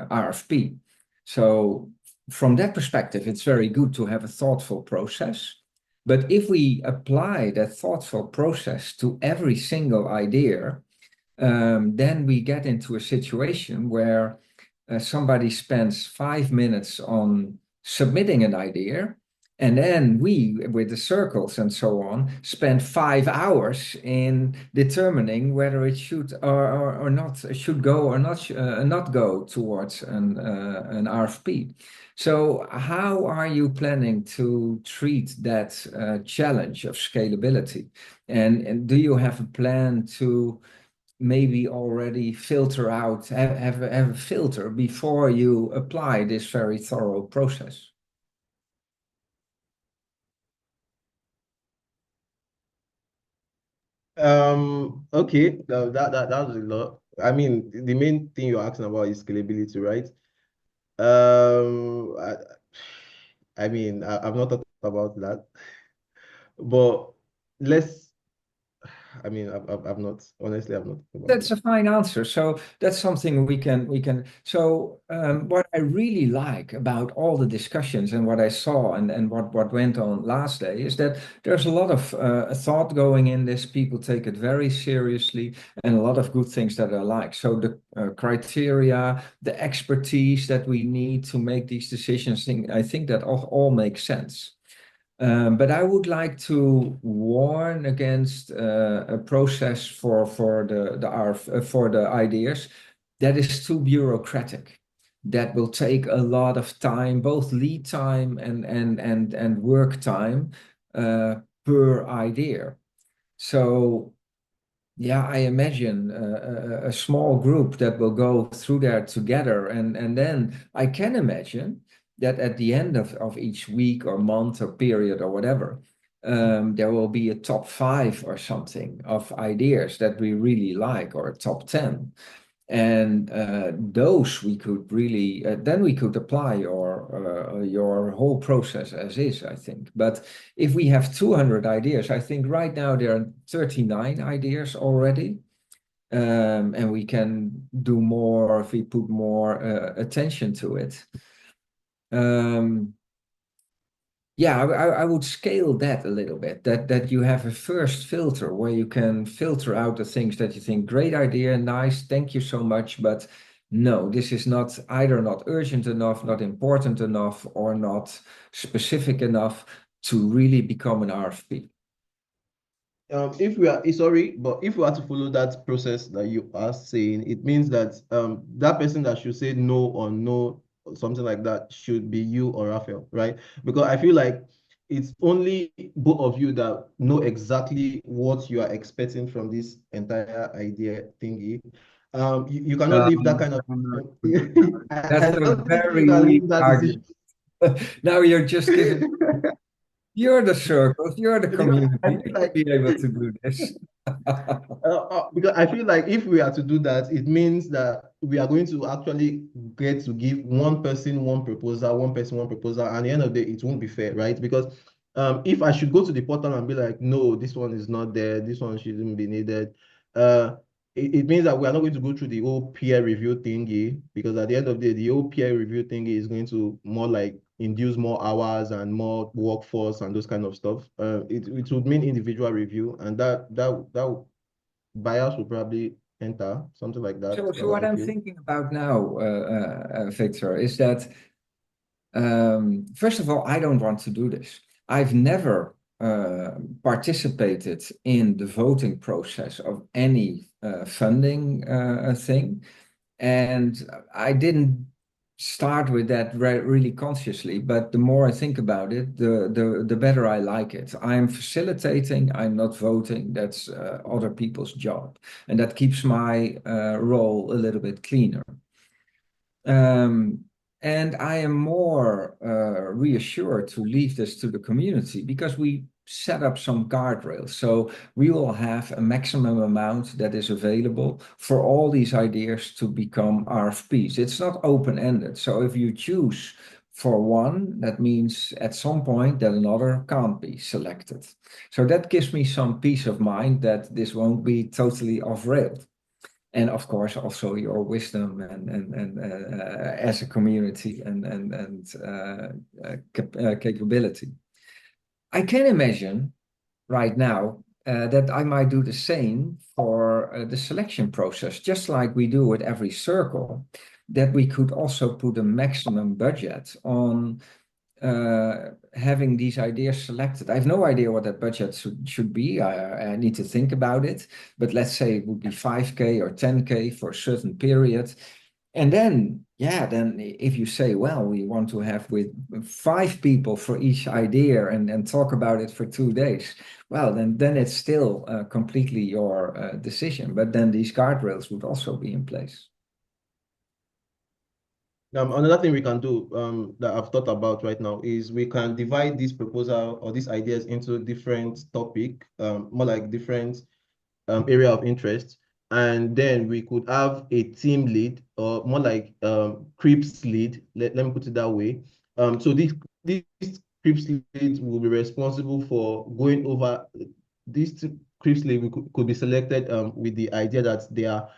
RFP. So from that perspective, it's very good to have a thoughtful process. But if we apply that thoughtful process to every single idea, then we get into a situation where somebody spends 5 minutes on submitting an idea, and then we, with the circles and so on, spend 5 hours in determining whether it should or not should go or not go towards an RFP. So how are you planning to treat that challenge of scalability? And do you have a plan to maybe already filter out, have a filter before you apply this very thorough process? Okay, that was a lot. I mean, the main thing you're asking about is scalability, right? Um, I mean, I've not thought about that, but let's. I mean, I've not honestly, I've not thought about That's that. a fine answer. So that's something we can. So what I really like about all the discussions and what I saw and what went on last day is that there's a lot of thought going in this. People take it very seriously, and a lot of good things that I like. So the criteria, the expertise that we need to make these decisions, I think that all makes sense. But I would like to warn against a process for the ideas that is too bureaucratic. That will take a lot of time, both lead time and work time per idea. So yeah, I imagine a small group that will go through there together, and then I can imagine that at the end of each week or month or period or whatever, there will be a top 5 or something of ideas that we really like, or a top 10. And those we could really, then we could apply your whole process as is, I think. But if we have 200 ideas, I think right now there are 39 ideas already. And we can do more if we put more attention to it. Yeah, I would scale that a little bit, that you have a first filter where you can filter out the things that you think, great idea, nice, thank you so much, but no, this is not either not urgent enough, not important enough, or not specific enough to really become an RFP. If we are sorry, but if we are to follow that process that you are saying, it means that that person that should say no or no or something like that should be you or Rafael, right? Because I feel like it's only both of you that know exactly what you are expecting from this entire idea thingy. You cannot leave that kind of That's I a don't think you very can weak leave that decision. argument. Now you're just giving, you're the circles, you're the Because community, I you feel should like be able to do this. because I feel like if we are to do that, it means that we are going to actually get to give one person one proposal, one person one proposal, and at the end of the day, it won't be fair, right? Because if I should go to the portal and be like, no, this one is not there, this one shouldn't be needed, it means that we are not going to go through the whole peer review thingy, because at the end of the day, the whole peer review thingy is going to more like induce more hours and more workforce and those kind of stuff. It would mean individual review, and that bias will probably enter something like that. So what I I'm feel. thinking about now, Victor, is that first of all, I don't want to do this. I've never participated in the voting process of any funding thing, and I didn't start with that really consciously. But the more I think about it, the better I like it. I'm facilitating. I'm not voting. That's other people's job, and that keeps my role a little bit cleaner. And I am more reassured to leave this to the community because we set up some guardrails. So we will have a maximum amount that is available for all these ideas to become RFPs. It's not open-ended. So if you choose for one, that means at some point that another can't be selected. So that gives me some peace of mind that this won't be totally off-railed. And of course, also your wisdom and as a community and capability. I can imagine right now that I might do the same for the selection process, just like we do with every circle, that we could also put a maximum budget on having these ideas selected. I have no idea what that budget should be. I need to think about it. But let's say it would be 5K or 10K for a certain period. And then, yeah, then if you say, well, we want to have with 5 people for each idea and talk about it for 2 days, well, then it's still completely your decision. But then these guardrails would also be in place. Another thing we can do that I've thought about right now is we can divide this proposal or these ideas into different topic, more like different area of interest, and then we could have a team lead or more like CRIPS lead. Let me put it that way. So this CRIPS lead will be responsible for going over this CRIPS lead could be selected with the idea that they are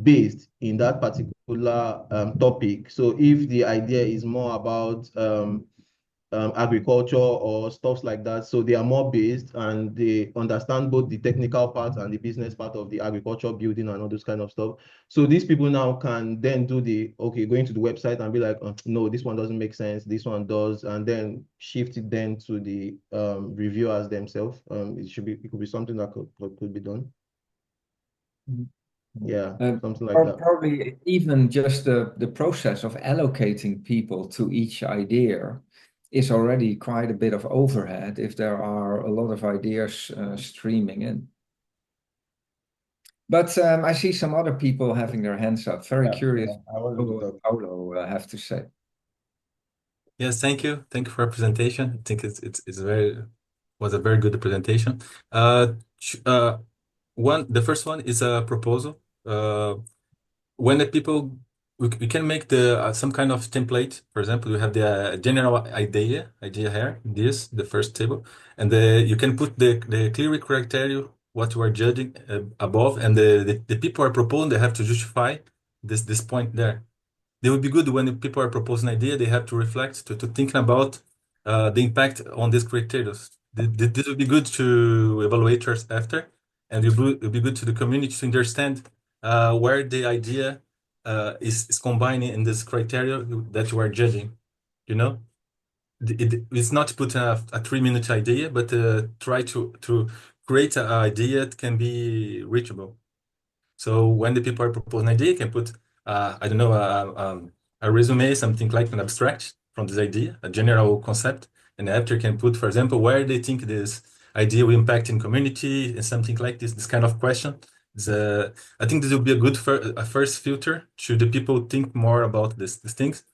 based in that particular topic. So if the idea is more about agriculture or stuff like that. So they are more based and they understand both the technical part and the business part of the agriculture building and all those kind of stuff. So these people now can then do going to the website and be like, no, this one doesn't make sense. This one does, and then shift it then to the reviewers themselves. It could be something that could be done. Yeah, something like that. Probably even just the process of allocating people to each idea is already quite a bit of overhead if there are a lot of ideas streaming in. But I see some other people having their hands up. Very curious what Paulo have to say. Yes, thank you. Thank you for your presentation. I think was a very good presentation. The first one is a proposal. When the people we can make some kind of template. For example, we have the general idea here. The first table, and you can put the clear criteria what you are judging above, and the people are proposing. They have to justify this point there. They would be good when the people are proposing an idea. They have to reflect to thinking about the impact on these criteria. This would be good to evaluators after, and it would be good to the community to understand where the idea is combining in this criteria that you are judging. You know, it's not to put a 3-minute idea, but try to create an idea that can be reachable. So when the people are proposing an idea, you can put I don't know a resume, something like an abstract from this idea, a general concept, and after you can put, for example, where they think this idea will impact in community and something like this kind of question. I think this will be a good first filter to the people think more about these things,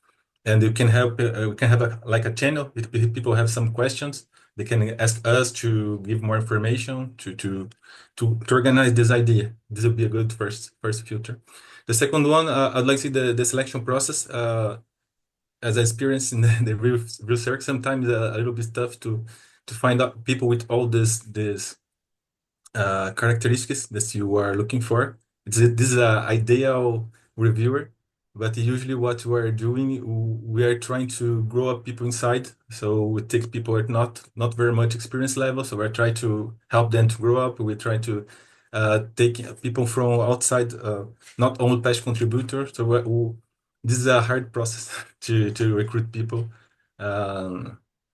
and you can help. We can have a channel. If people have some questions, they can ask us to give more information to organize this idea. This will be a good first filter. The second one, I'd like to see the selection process. As I experienced in the research, sometimes a little bit tough to find out people with all this characteristics that you are looking for. This is an ideal reviewer, but usually what we are doing, we are trying to grow up people inside. So we take people at not very much experience level. So we're trying to help them to grow up. We try to take people from outside, not only past contributors. So this is a hard process to recruit people.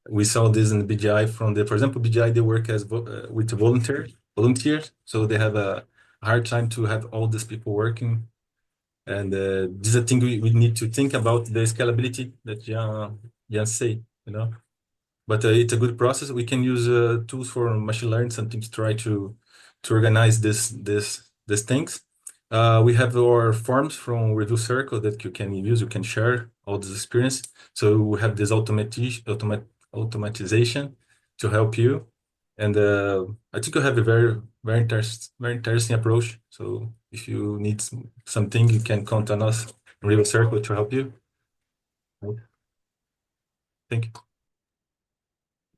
We saw this in the BGI for example, BGI, they work with volunteers, so they have a hard time to have all these people working. And this is a thing we need to think about, the scalability that Jan say, But it's a good process. We can use tools for machine learning, something to try to organize these things. We have our forms from Review Circle that you can use. You can share all this experience. So we have this automatization to help you. And I think you have a very, very interesting approach. So if you need something, you can count on us, Review Circle, to help you. Thank you.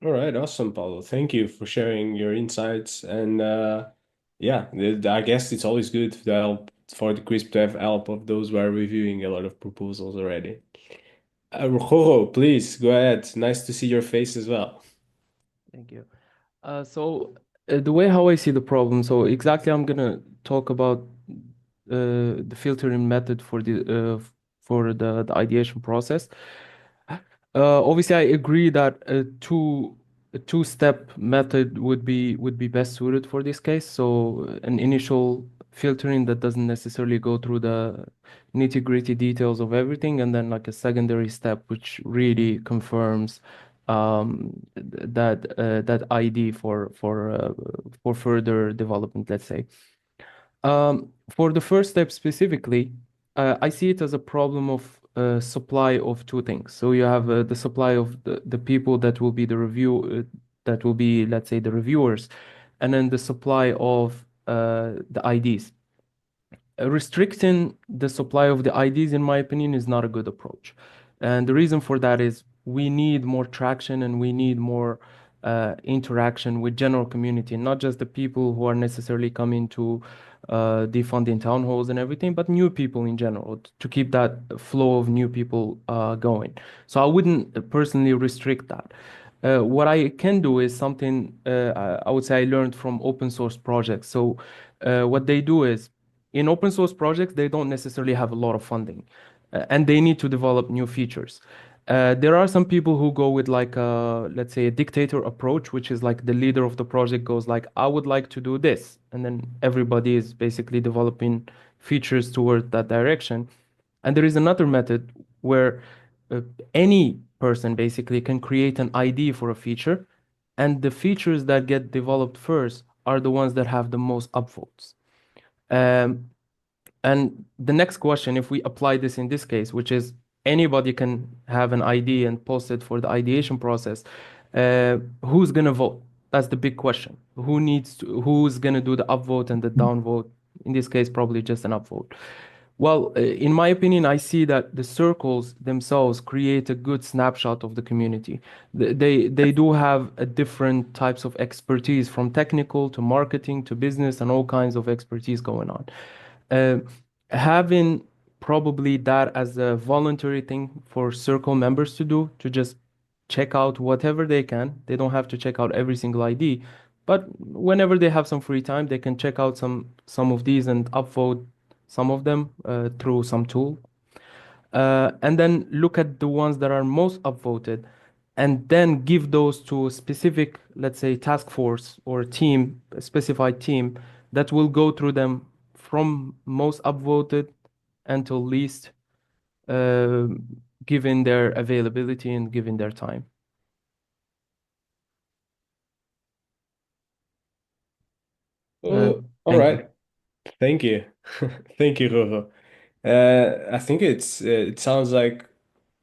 All right, awesome, Paulo. Thank you for sharing your insights. And yeah, I guess it's always good to help for the quiz to have help of those who are reviewing a lot of proposals already. Rojo, please go ahead. Nice to see your face as well. Thank you. The way how I see the problem, so exactly I'm gonna talk about the filtering method for the ideation process. Obviously, I agree that a two-step method would be best suited for this case. So an initial filtering that doesn't necessarily go through the nitty-gritty details of everything, and then like a secondary step which really confirms that ID for further development, let's say. For the first step specifically, I see it as a problem of supply of two things. So you have the supply of the people that will be that will be, let's say, the reviewers, and then the supply of the IDs. Restricting the supply of the IDs, in my opinion, is not a good approach. And the reason for that is we need more traction and we need more interaction with general community, not just the people who are necessarily coming to the funding town halls and everything, but new people in general, to keep that flow of new people going. So I wouldn't personally restrict that. What I can do is something I would say I learned from open source projects. So what they do is, in open source projects, they don't necessarily have a lot of funding, and they need to develop new features. There are some people who go with like let's say a dictator approach, which is like the leader of the project goes like, I would like to do this, and then everybody is basically developing features toward that direction. And there is another method where uh, any person basically can create an ID for a feature, and the features that get developed first are the ones that have the most upvotes. Um, and the next question, if we apply this in this case, which is anybody can have an ID and post it for the ideation process, who's gonna vote? That's the big question. Who's gonna do the upvote and the downvote? In this case, probably just an upvote. Well, in my opinion, I see that the circles themselves create a good snapshot of the community. They do have a different types of expertise, from technical to marketing to business, and all kinds of expertise going on. Uh, Having probably that as a voluntary thing for circle members to do, to just check out whatever they can. They don't have to check out every single ID, but whenever they have some free time, they can check out some of these and upvote some of them through some tool. And then look at the ones that are most upvoted, and then give those to a specific, let's say, task force or team, a specified team that will go through them from most upvoted until least, uh, given their availability and given their time. All Thank you. right. Thank you. Thank you, Roro. I think it sounds like,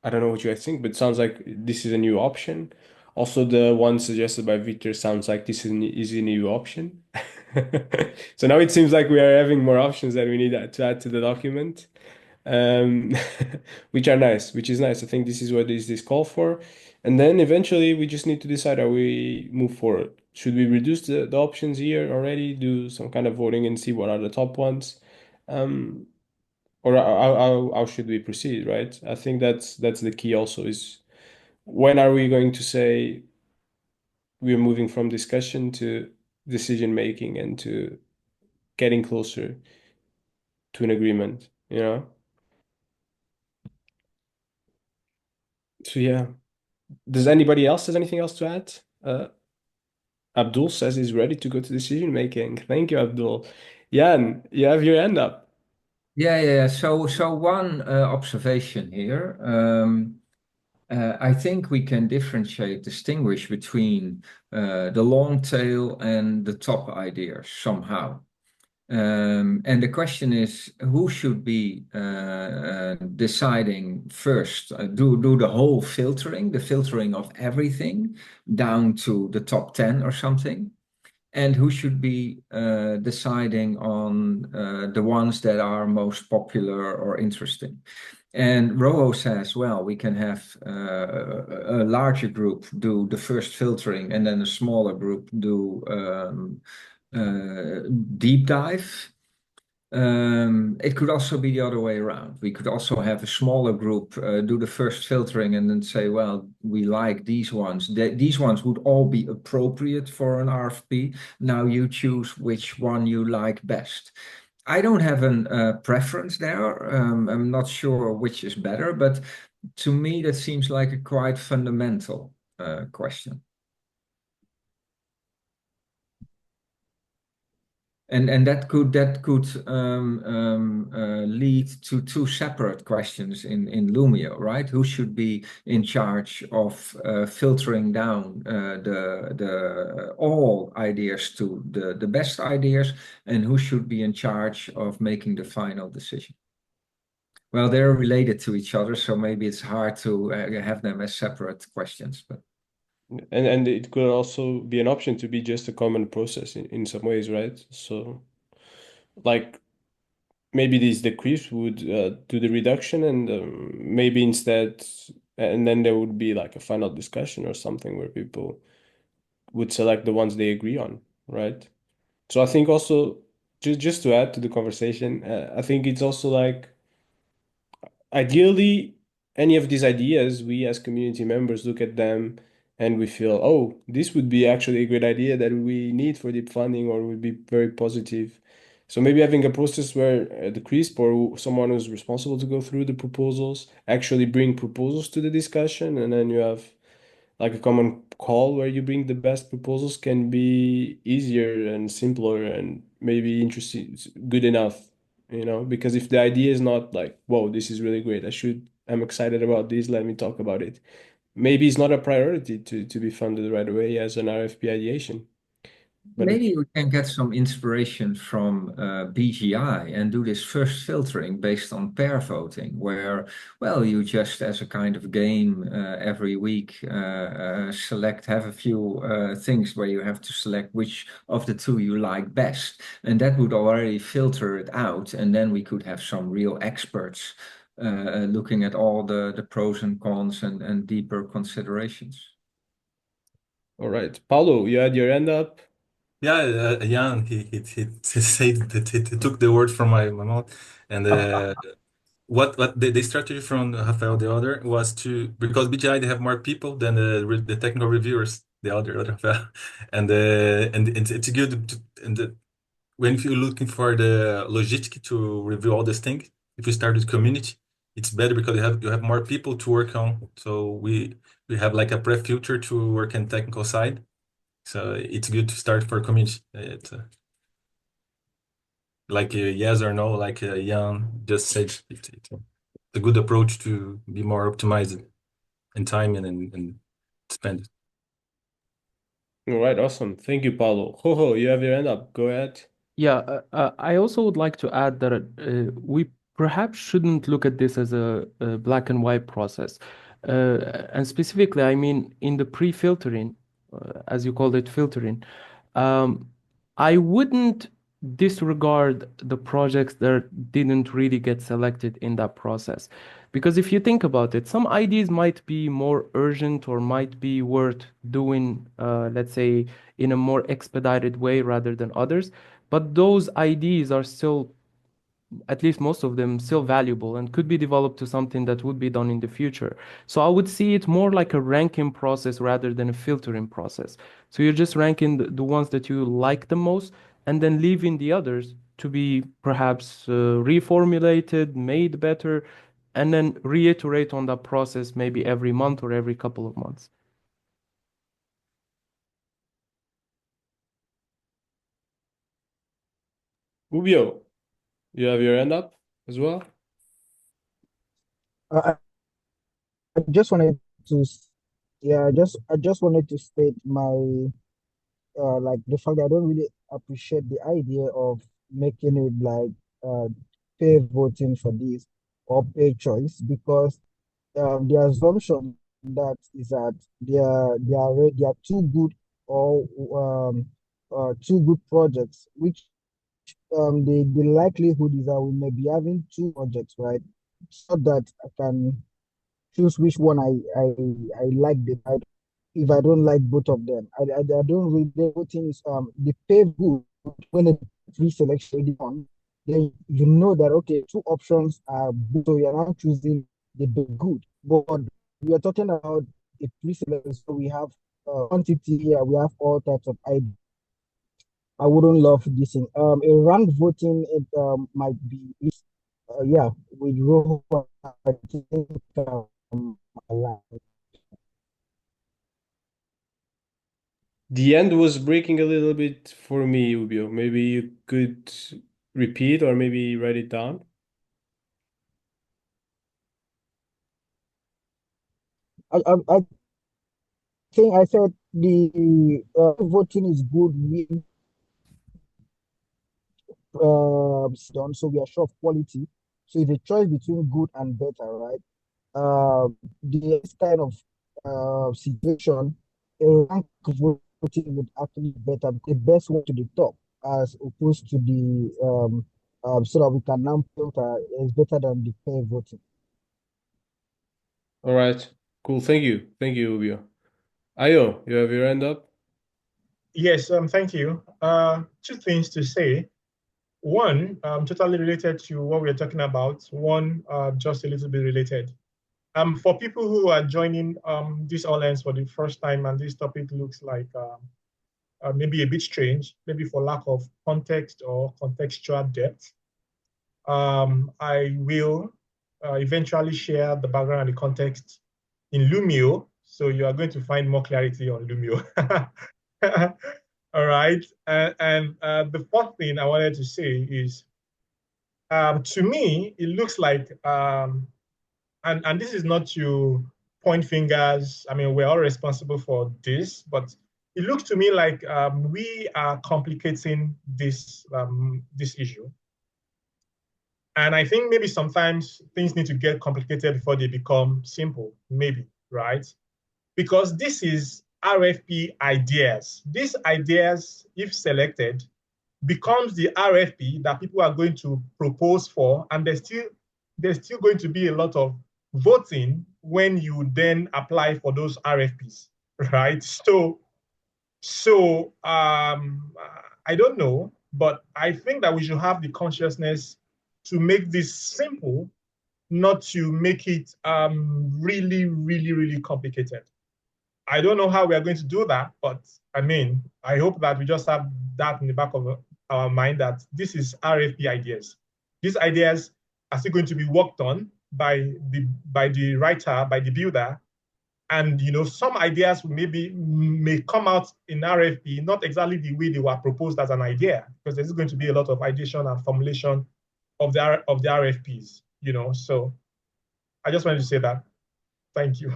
I don't know what you guys think, but it sounds like this is a new option. Also, the one suggested by Victor sounds like this is a new option. So now it seems like we are having more options that we need to add to the document, um, which are nice, which is nice. I think this is what is this call for. And then eventually we just need to decide how we move forward. Should we reduce the options here already, do some kind of voting and see what are the top ones? Um, or how should we proceed, right? I think that's the key also, is when are we going to say we're moving from discussion to decision making and to getting closer to an agreement, you know? So yeah. Does anybody else has anything else to add? Abdul says he's ready to go to decision making. Thank you, Abdul. Jan, you have your hand up. Yeah. So one observation here. I think we can distinguish between the long tail and the top ideas somehow. And the question is, who should be deciding first? Do the whole filtering, the filtering of everything down to the top 10 or something? And who should be deciding on the ones that are most popular or interesting? And Roho says, well, we can have a larger group do the first filtering, and then a smaller group do deep dive. It could also be the other way around. We could also have a smaller group do the first filtering and then say, well, we like these ones. These ones would all be appropriate for an RFP. Now you choose which one you like best. I don't have a preference there. I'm not sure which is better, but to me, that seems like a quite fundamental question. And that could lead to two separate questions in Lumio, right? Who should be in charge of filtering down the all ideas to the best ideas, and who should be in charge of making the final decision? Well, they're related to each other, so maybe it's hard to have them as separate questions, but. And it could also be an option to be just a common process in some ways, right? So like maybe this decrease would do the reduction, and maybe instead, and then there would be like a final discussion or something where people would select the ones they agree on, right? So I think also just to add to the conversation, I think it's also like ideally any of these ideas, we as community members look at them and we feel, oh, this would be actually a great idea that we need for deep funding or would be very positive. So maybe having a process where the CRISP or someone who's responsible to go through the proposals actually bring proposals to the discussion, and then you have like a common call where you bring the best proposals can be easier and simpler and maybe interesting, good enough, because if the idea is not like, whoa, this is really great, I'm excited about this, let me talk about it. Maybe it's not a priority to be funded right away as an RFP ideation. But Maybe we can get some inspiration from BGI and do this first filtering based on pair voting, where, well, you just as a kind of game every week have a few things where you have to select which of the two you like best. And that would already filter it out. And then we could have some real experts looking at all the pros and cons and deeper considerations. all right, Paulo, you had your hand up. Yeah, Jan, he said that he took the word from my mouth, and what the strategy from Rafael the other was to, because BGI they have more people than the technical reviewers, the other Rafael, and it's good to, and when you're looking for the logistic to review all these things, if you start with community, it's better because you have more people to work on. So we have like a pre-filter to work in technical side. So it's good to start for community. It's like a yes or no, like Jan just said. It's a good approach to be more optimized in time and spend it. All right, awesome. Thank you, Paulo. Ho, you have your hand up. Go ahead. Yeah, I also would like to add that we perhaps shouldn't look at this as a black and white process. And specifically, I mean, in the pre-filtering, as you called it, filtering, um, I wouldn't disregard the projects that didn't really get selected in that process. Because if you think about it, some ideas might be more urgent or might be worth doing, let's say, in a more expedited way rather than others. But those ideas are still, at least most of them, still valuable and could be developed to something that would be done in the future. So I would see it more like a ranking process rather than a filtering process. So you're just ranking the ones that you like the most and then leaving the others to be perhaps reformulated, made better, and then reiterate on that process maybe every month or every couple of months. Rubio, you have your hand up as well? I I just wanted to, yeah, I just wanted to state my like the fact that I don't really appreciate the idea of making it like pay voting for this or pay choice because the assumption that is that they are two good or two good projects, which the likelihood is that we may be having two projects, right? So that I can choose which one I like the right if I don't like both of them. I don't read the voting is the pay good when the pre-selection is on, then you know that okay, two options are good, so you're now choosing the good. But we are talking about a pre-selection, so we have quantity here, we have all types of ideas. I wouldn't love this thing. A ranked voting it might be yeah, with roll I think alive. The end was breaking a little bit for me, Rubio. Maybe you could repeat or maybe write it down. I think I said the voting is good. We done, so we are sure of quality. So it's a choice between good and better, right? This kind of situation, a rank voting would actually be better, the best one to the top, as opposed to the so that we can now filter is better than the pair voting. All right. Cool. Thank you. Thank you, Rubio. Ayo, you have your hand up? Yes, thank you. Two things to say. One, totally related to what we're talking about. One, just a little bit related. For people who are joining this audience for the first time and this topic looks like maybe a bit strange, maybe for lack of context or contextual depth, I will eventually share the background and the context in Lumio, so you are going to find more clarity on Lumio. All right, and the first thing I wanted to say is, to me, it looks like, and this is not to point fingers. I mean, we're all responsible for this, but it looks to me like we are complicating this issue. And I think maybe sometimes things need to get complicated before they become simple, maybe, right? Because this is RFP ideas. These ideas, if selected, becomes the RFP that people are going to propose for, and there's still going to be a lot of voting when you then apply for those RFPs, right? So I don't know, but I think that we should have the consciousness to make this simple, not to make it really, really, really complicated. I don't know how we are going to do that, but I mean, I hope that we just have that in the back of our mind that this is RFP ideas. These ideas are still going to be worked on by the writer, by the builder, and some ideas may come out in RFP not exactly the way they were proposed as an idea, because there's going to be a lot of ideation and formulation of the RFPs. So I just wanted to say that. Thank you.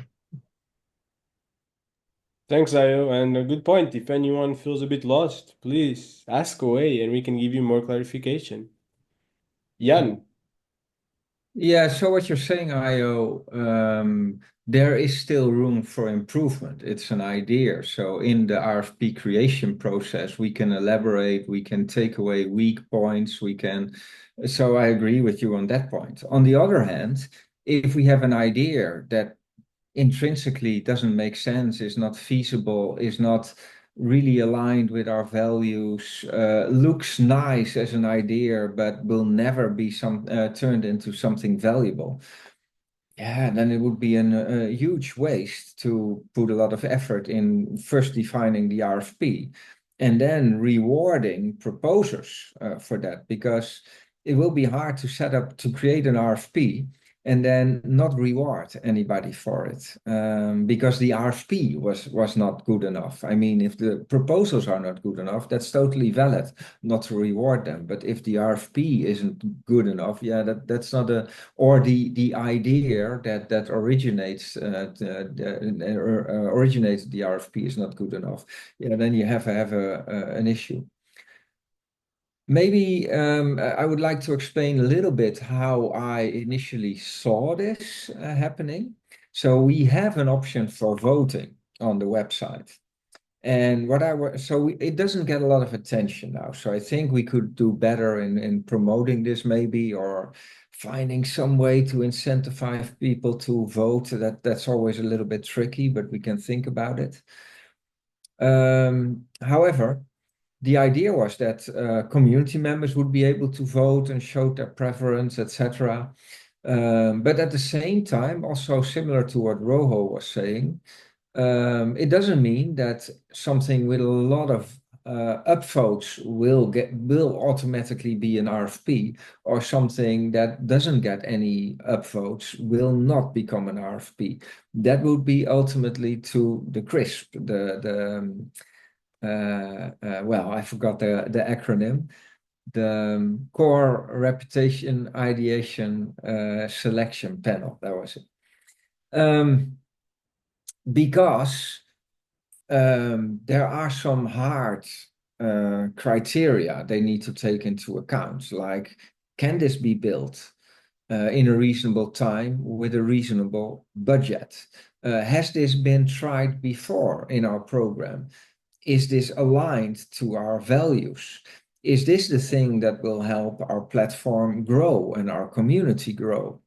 Thanks, Ayo, and a good point. If anyone feels a bit lost, please ask away and we can give you more clarification. Jan. Yeah, so what you're saying, Ayo, there is still room for improvement. It's an idea. So in the RFP creation process, we can elaborate, we can take away weak points, so I agree with you on that point. On the other hand, if we have an idea that intrinsically doesn't make sense, is not feasible, is not really aligned with our values, looks nice as an idea, but will never be turned into something valuable. Yeah, then it would be a huge waste to put a lot of effort in first defining the RFP and then rewarding proposers for that, because it will be hard to create an RFP and then not reward anybody for it, because the RFP was not good enough. I mean, if the proposals are not good enough, that's totally valid not to reward them. But if the RFP isn't good enough, yeah, that's not or the idea that originates originates the RFP is not good enough. Yeah, then you have an issue. Maybe I would like to explain a little bit how I initially saw this happening. So we have an option for voting on the website. And it doesn't get a lot of attention now. So I think we could do better in promoting this maybe, or finding some way to incentivize people to vote. That's always a little bit tricky, but we can think about it. However, the idea was that community members would be able to vote and show their preference, etc. But at the same time, also similar to what Rojo was saying, it doesn't mean that something with a lot of upvotes will automatically be an RFP, or something that doesn't get any upvotes will not become an RFP. That would be ultimately to the CRISP, well, I forgot the acronym, the Core RFP-Ideation Selection Panel. That was it. Because there are some hard criteria they need to take into account, like, can this be built in a reasonable time with a reasonable budget? Has this been tried before in our program? Is this aligned to our values? Is this the thing that will help our platform grow and our community grow?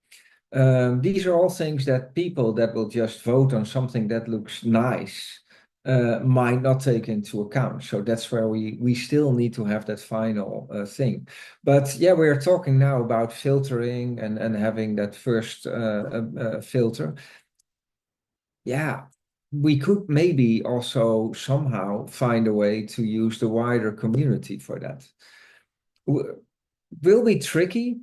These are all things that people that will just vote on something that looks nice might not take into account. So that's where we still need to have that final thing. But yeah, we are talking now about filtering and having that first filter. Yeah, we could maybe also somehow find a way to use the wider community for that. Will be tricky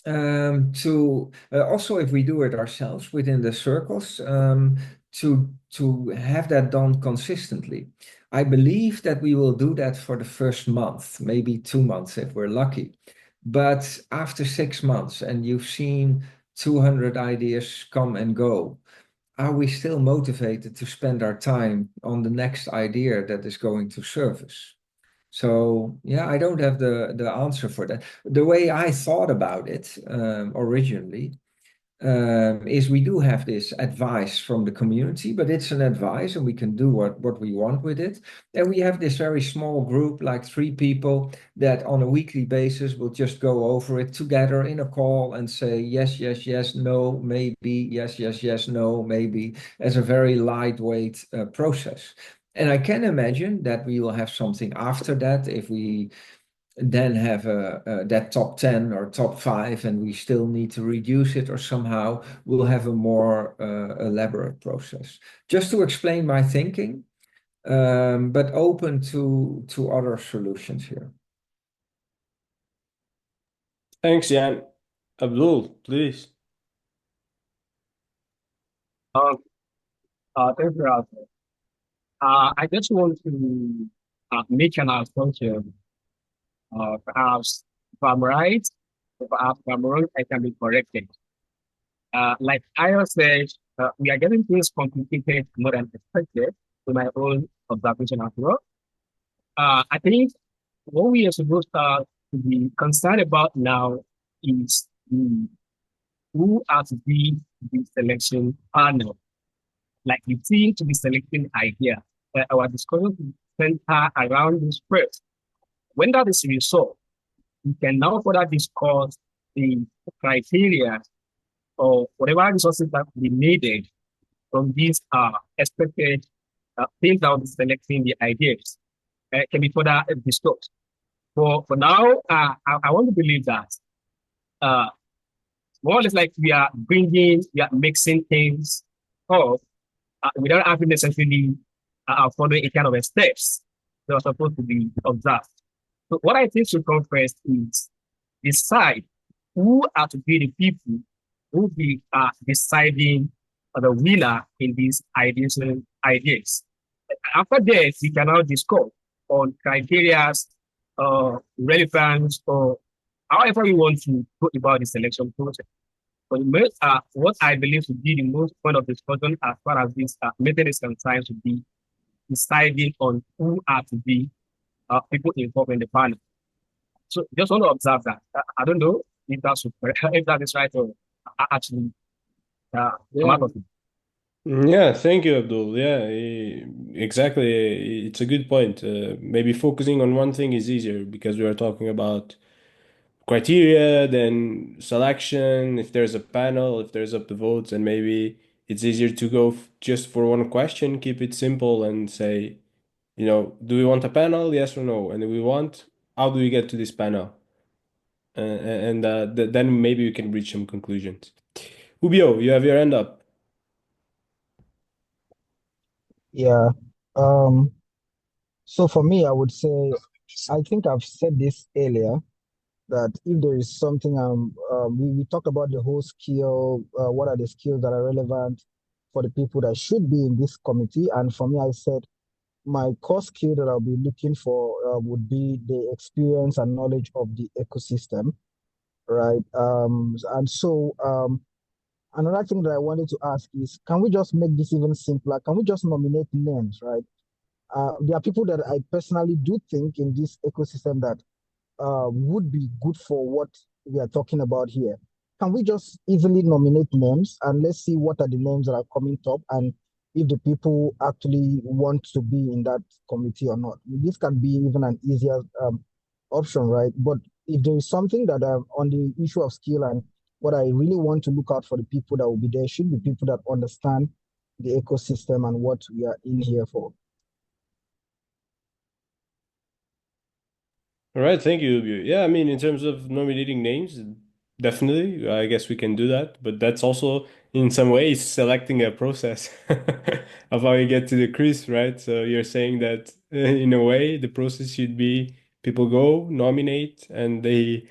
to also, if we do it ourselves within the circles, to have that done consistently. I believe that we will do that for the first month, maybe 2 months if we're lucky. But after 6 months and you've seen 200 ideas come and go, are we still motivated to spend our time on the next idea that is going to surface? So yeah, I don't have the answer for that. The way I thought about it originally is we do have this advice from the community, but it's an advice and we can do what we want with it. And we have this very small group, like 3 people, that on a weekly basis will just go over it together in a call and say yes, yes, yes, no, maybe, yes, yes, yes, no, maybe, as a very lightweight process. And I can imagine that we will have something after that if we then have that top 10 or top 5 and we still need to reduce it or somehow we'll have a more elaborate process. Just to explain my thinking, but open to other solutions here. Thanks, Jan. Abdul, please. Thank you, Rafael. I just want to make an assumption. Perhaps if I'm right, perhaps if I'm wrong, I can be corrected. Like I said, we are getting things complicated more than expected to my own observation as well. I think what we are supposed to be concerned about now is who are to be the selection panel, like the team to be selecting idea. Our discussion will center around this first. When that is resolved, we can now further discuss the criteria or whatever resources that will be needed from these expected things that will be selecting the ideas can be further discussed. For now, I want to believe that more or less like we are mixing things up without having necessarily following a kind of a steps that are supposed to be observed. So what I think should come first is decide who are to be the people who be deciding the winner in these ideas. After that, we can now discuss on criteria, relevance, or however we want to go about the selection process. But what I believe to be the most point of discussion as far as this method is concerned should be deciding on who are to be people involved in the panel. So just want to observe that. I don't know if that's if that is right or actually come out of it. Yeah, thank you, Abdul. Yeah, exactly. It's a good point. Maybe focusing on one thing is easier because we are talking about criteria, then selection, if there's a panel, if there's up to votes, and maybe it's easier to go just for one question, keep it simple and say, do we want a panel? Yes or no? And if we want, how do we get to this panel? And then maybe we can reach some conclusions. Ubio, you have your hand up. Yeah. So for me, I would say, I think I've said this earlier, that if there is something, we talked about the whole skill, what are the skills that are relevant for the people that should be in this committee. And for me, I said my core skill that I'll be looking for would be the experience and knowledge of the ecosystem, right? And so another thing that I wanted to ask is, can we just make this even simpler? Can we just nominate names, right? There are people that I personally do think in this ecosystem that would be good for what we are talking about here. Can we just easily nominate names and let's see what are the names that are coming top and if the people actually want to be in that committee or not? This can be even an easier option, right? But if there is something that on the issue of skill and what I really want to look out for the people that will be there should be people that understand the ecosystem and what we are in here for. All right, thank you. Yeah, I mean, in terms of nominating names, definitely, I guess we can do that. But that's also, in some ways, selecting a process of how you get to the crease, right? So you're saying that in a way, the process should be people go nominate, and they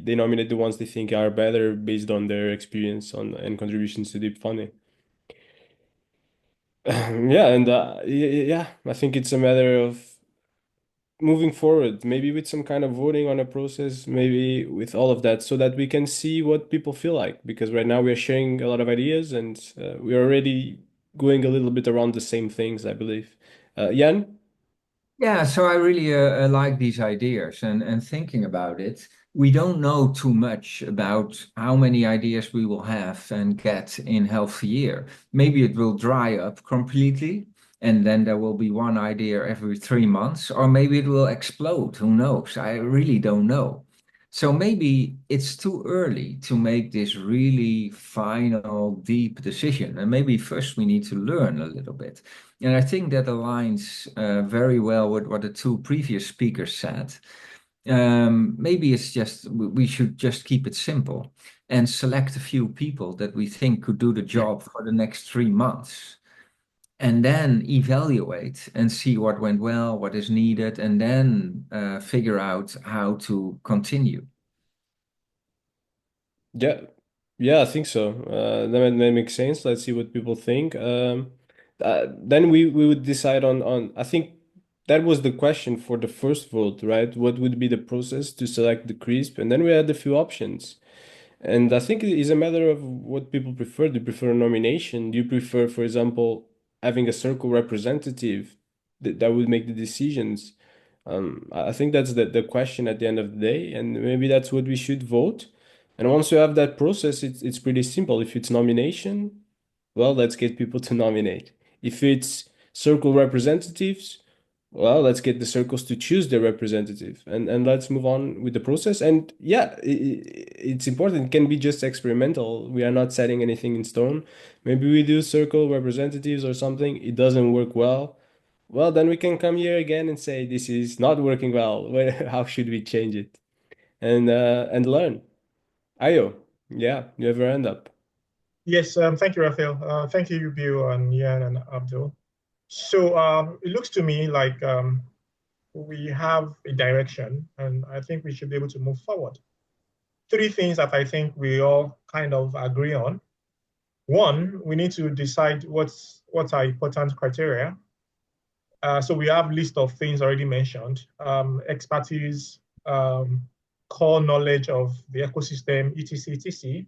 nominate the ones they think are better based on their experience on and contributions to deep funding. Yeah, and yeah, I think it's a matter of moving forward, maybe with some kind of voting on a process, maybe with all of that, so that we can see what people feel like. Because right now we are sharing a lot of ideas, and we're already going a little bit around the same things, I believe. Jan? Yeah, so I really like these ideas and thinking about it. We don't know too much about how many ideas we will have and get in half a year. Maybe it will dry up completely, and then there will be one idea every 3 months, or maybe it will explode. Who knows? I really don't know. So maybe it's too early to make this really final, deep decision. And maybe first we need to learn a little bit. And I think that aligns very well with what the two previous speakers said. Maybe it's just we should just keep it simple and select a few people that we think could do the job for the next 3 months, and then evaluate and see what went well, what is needed, and then figure out how to continue. Yeah, yeah, I think so. That makes sense. Let's see what people think. Then we would decide on. I think that was the question for the first vote, right? What would be the process to select the CRISP? And then we had a few options. And I think it is a matter of what people prefer. Do you prefer a nomination? Do you prefer, for example, having a circle representative that would make the decisions? I think that's the question at the end of the day, and maybe that's what we should vote. And once you have that process, it's pretty simple. If it's nomination, well, let's get people to nominate. If it's circle representatives, well, let's get the circles to choose their representative, and let's move on with the process. And yeah, it's important. It can be just experimental. We are not setting anything in stone. Maybe we do circle representatives or something. It doesn't work well. Well, then we can come here again and say this is not working well. How should we change it? And learn. Ayo, yeah, you have your hand up. Yes, thank you, Rafael. Thank you, Bill and Yan and Abdul. So it looks to me like we have a direction, and I think we should be able to move forward. Three things that I think we all kind of agree on. One, we need to decide what are important criteria. So we have list of things already mentioned, expertise, core knowledge of the ecosystem, etc., etc.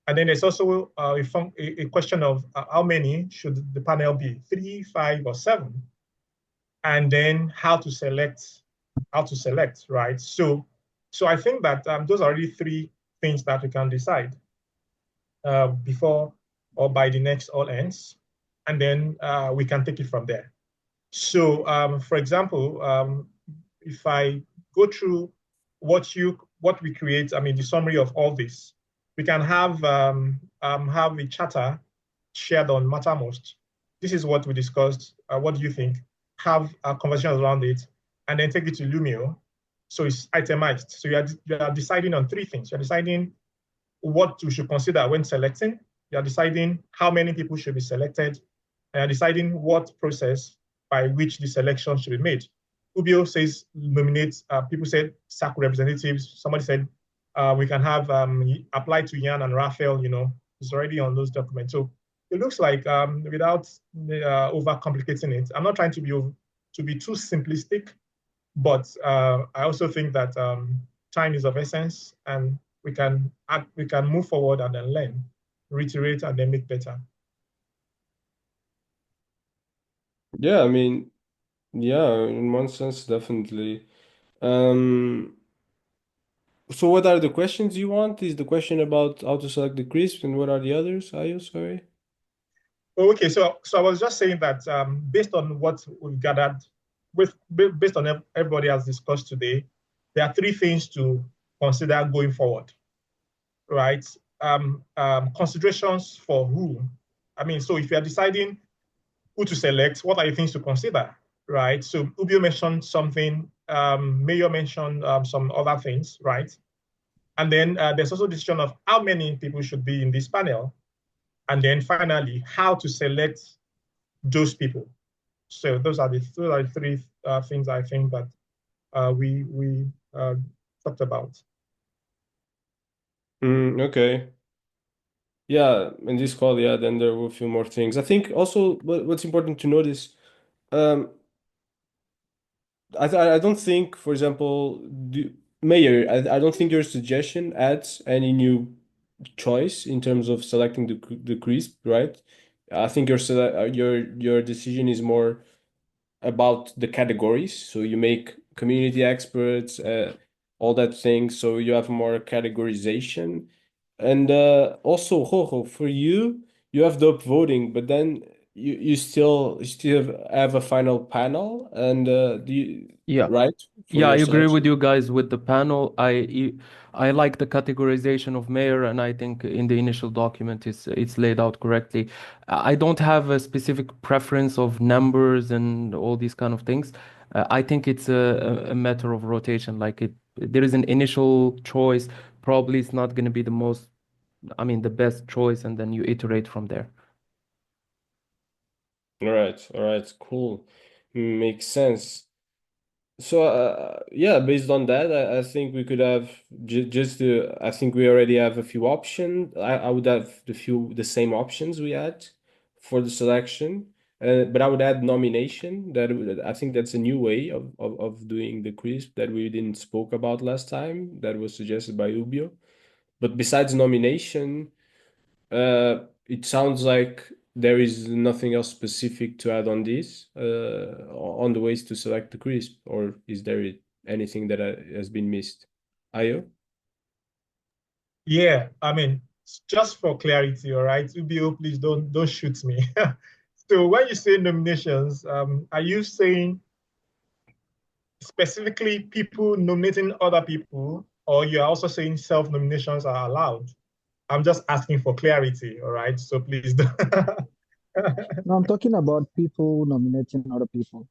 And then there's also a question of how many should the panel be, 3, 5, or 7? And then how to select, right? So I think that those are really three things that we can decide before or by the next all ends, and then we can take it from there. So, for example, if I go through what we create, I mean, the summary of all this, we can have a charter shared on Mattermost. This is what we discussed. What do you think? Have conversations around it, and then take it to Lumio. So it's itemized. So you are deciding on three things. You're deciding what you should consider when selecting. You're deciding how many people should be selected, and you're deciding what process by which the selection should be made. Ubio says nominate, people said circle representatives. Somebody said we can have apply to Yan and Rafael, it's already on those documents. So it looks like without overcomplicating it, I'm not trying to be too simplistic, but I also think that time is of essence, and we can move forward and then learn, reiterate, and then make better. Yeah, I mean, yeah, in one sense, definitely. So what are the questions you want? Is the question about how to select the crisp, and what are the others? Are you sorry? Oh, okay, so I was just saying that based on what we've gathered, based on everybody has discussed today, there are three things to consider going forward, right? Considerations for who. I mean, so if you are deciding who to select, what are the things to consider, right? So Ubio mentioned something, Mayor mentioned some other things, right? And then there's also decision of how many people should be in this panel. And then finally, how to select those people. So those are the three things I think that we talked about. Okay. Yeah, in this call, yeah, then there were a few more things. I think also what's important to notice, I don't think, for example, Mayor, I don't think your suggestion adds any new choice in terms of selecting the crisp, right? I think your decision is more about the categories. So you make community experts, all that thing. So you have more categorization. And also, Jojo, for you, you have the upvoting, but then you still have a final panel. And do you, Yeah. right? For Yeah, I your agree with selection? you guys with the panel. I like the categorization of mayor, and I think in the initial document it's laid out correctly. I don't have a specific preference of numbers and all these kind of things. I think it's a matter of rotation. Like there is an initial choice. Probably it's not going to be the best choice, and then you iterate from there. All right, cool. Makes sense. So yeah, based on that, I think we could have I think we already have a few options. I would have the same options we had for the selection, but I would add nomination. I think that's a new way of doing the quiz that we didn't spoke about last time. That was suggested by Ubio. But besides nomination, it sounds like there is nothing else specific to add on this, on the ways to select the crisp, or is there anything that has been missed? Ayo? Yeah, I mean, just for clarity, all right, Ubio, please don't shoot me. So when you say nominations, are you saying specifically people nominating other people, or you're also saying self-nominations are allowed? I'm just asking for clarity, all right? So please don't. No, I'm talking about people nominating other people.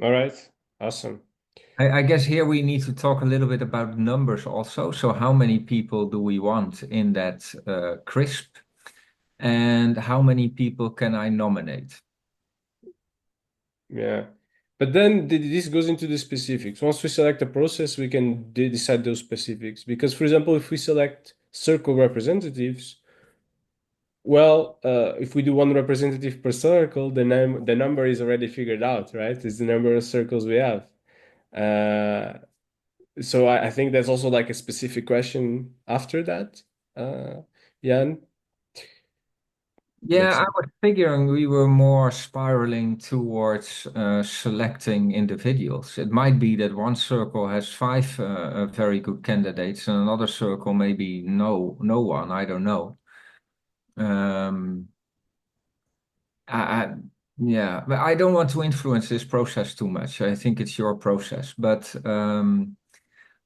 All right, awesome. I guess here we need to talk a little bit about numbers also. So how many people do we want in that crisp? And how many people can I nominate? Yeah. But then this goes into the specifics. Once we select a process, we can decide those specifics. Because, for example, if we select circle representatives, well, if we do one representative per circle, the number is already figured out, right? It's the number of circles we have. So I think there's also like a specific question after that. Jan? Yeah, I was figuring we were more spiraling towards selecting individuals. It might be that one circle has five very good candidates and another circle maybe no one. I don't know. Um, yeah, but I don't want to influence this process too much. I think it's your process, but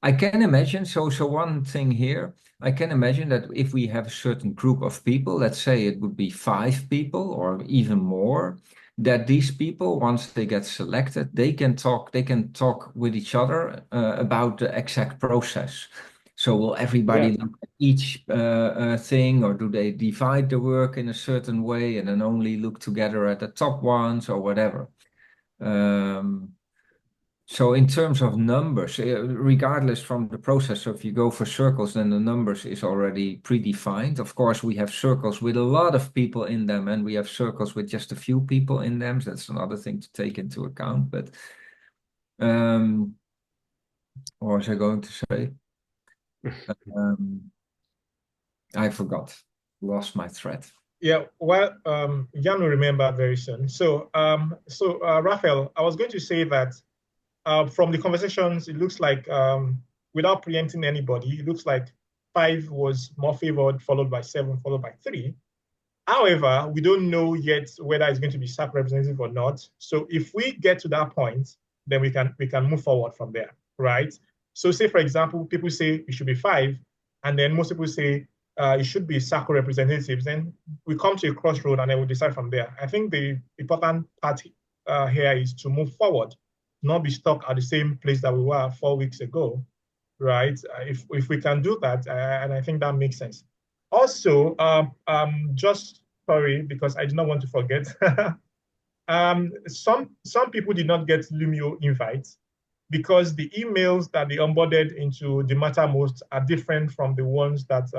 I can imagine. So one thing here, I can imagine that if we have a certain group of people, let's say it would be 5 people or even more, that these people, once they get selected, they can talk with each other about the exact process. So will everybody look at each thing, or do they divide the work in a certain way and then only look together at the top ones or whatever? So in terms of numbers, regardless from the process, so if you go for circles, then the numbers is already predefined. Of course, we have circles with a lot of people in them, and we have circles with just a few people in them. So that's another thing to take into account. But what was I going to say? I forgot, lost my thread. Yeah, well, Jan will remember very soon. So, Rafael, I was going to say that from the conversations, it looks like, without preempting anybody, it looks like 5 was more favored, followed by 7, followed by 3. However, we don't know yet whether it's going to be SAP representative or not. So if we get to that point, then we can move forward from there, right? So say, for example, people say it should be 5, and then most people say it should be SACCO representatives. Then we come to a crossroad and then we decide from there. I think the important part here is to move forward, not be stuck at the same place that we were 4 weeks ago, right? If we can do that, and I think that makes sense. Also, just sorry, because I did not want to forget, some people did not get Lumio invites because the emails that they onboarded into the Mattermost are different from the ones that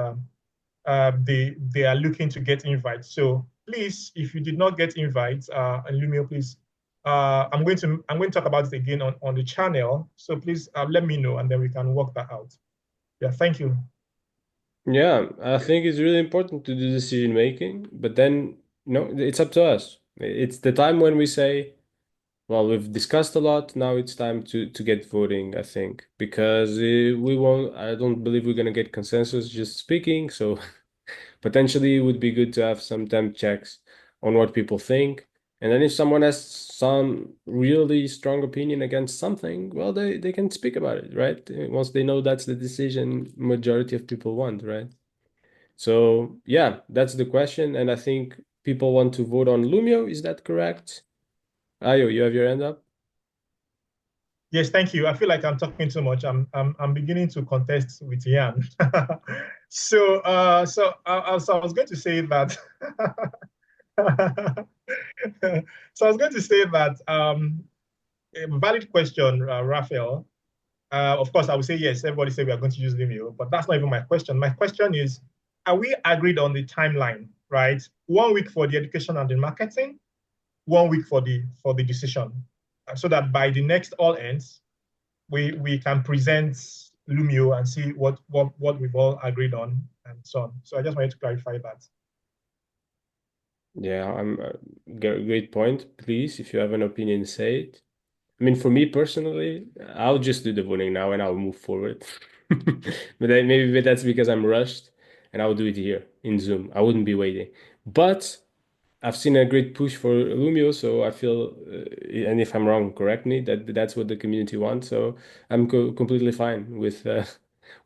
they are looking to get invites. So please, if you did not get invites, and Lumio, please, I'm going to talk about it again on the channel. So please let me know, and then we can work that out. Yeah, thank you. Yeah, I think it's really important to do decision making, but then no, it's up to us. It's the time when we say, well, we've discussed a lot. Now it's time to get voting, I think, because we won't. I don't believe we're gonna get consensus just speaking. So potentially, it would be good to have some temp checks on what people think, and then if someone has some really strong opinion against something, well, they can speak about it, right? Once they know that's the decision majority of people want, right? So yeah, that's the question, and I think people want to vote on Lumio. Is that correct? Ayo, you have your hand up. Yes, thank you. I feel like I'm talking too much. I'm beginning to contest with Jan. So I was going to say that. So I was going to say that a valid question, Rafael. Of course, I would say yes. Everybody say we are going to use Vimeo, but that's not even my question. My question is, are we agreed on the timeline? Right, 1 week for the education and the marketing, 1 week for the decision, so that by the next all ends, we can present Lumio and see what we've all agreed on and so on. So I just wanted to clarify that. Yeah, I'm great point. Please, if you have an opinion, say it. I mean, for me personally, I'll just do the voting now and I'll move forward. But then maybe that's because I'm rushed and I'll do it here in Zoom. I wouldn't be waiting. But I've seen a great push for Lumio, so I feel, and if I'm wrong, correct me, that's what the community wants. So I'm completely fine with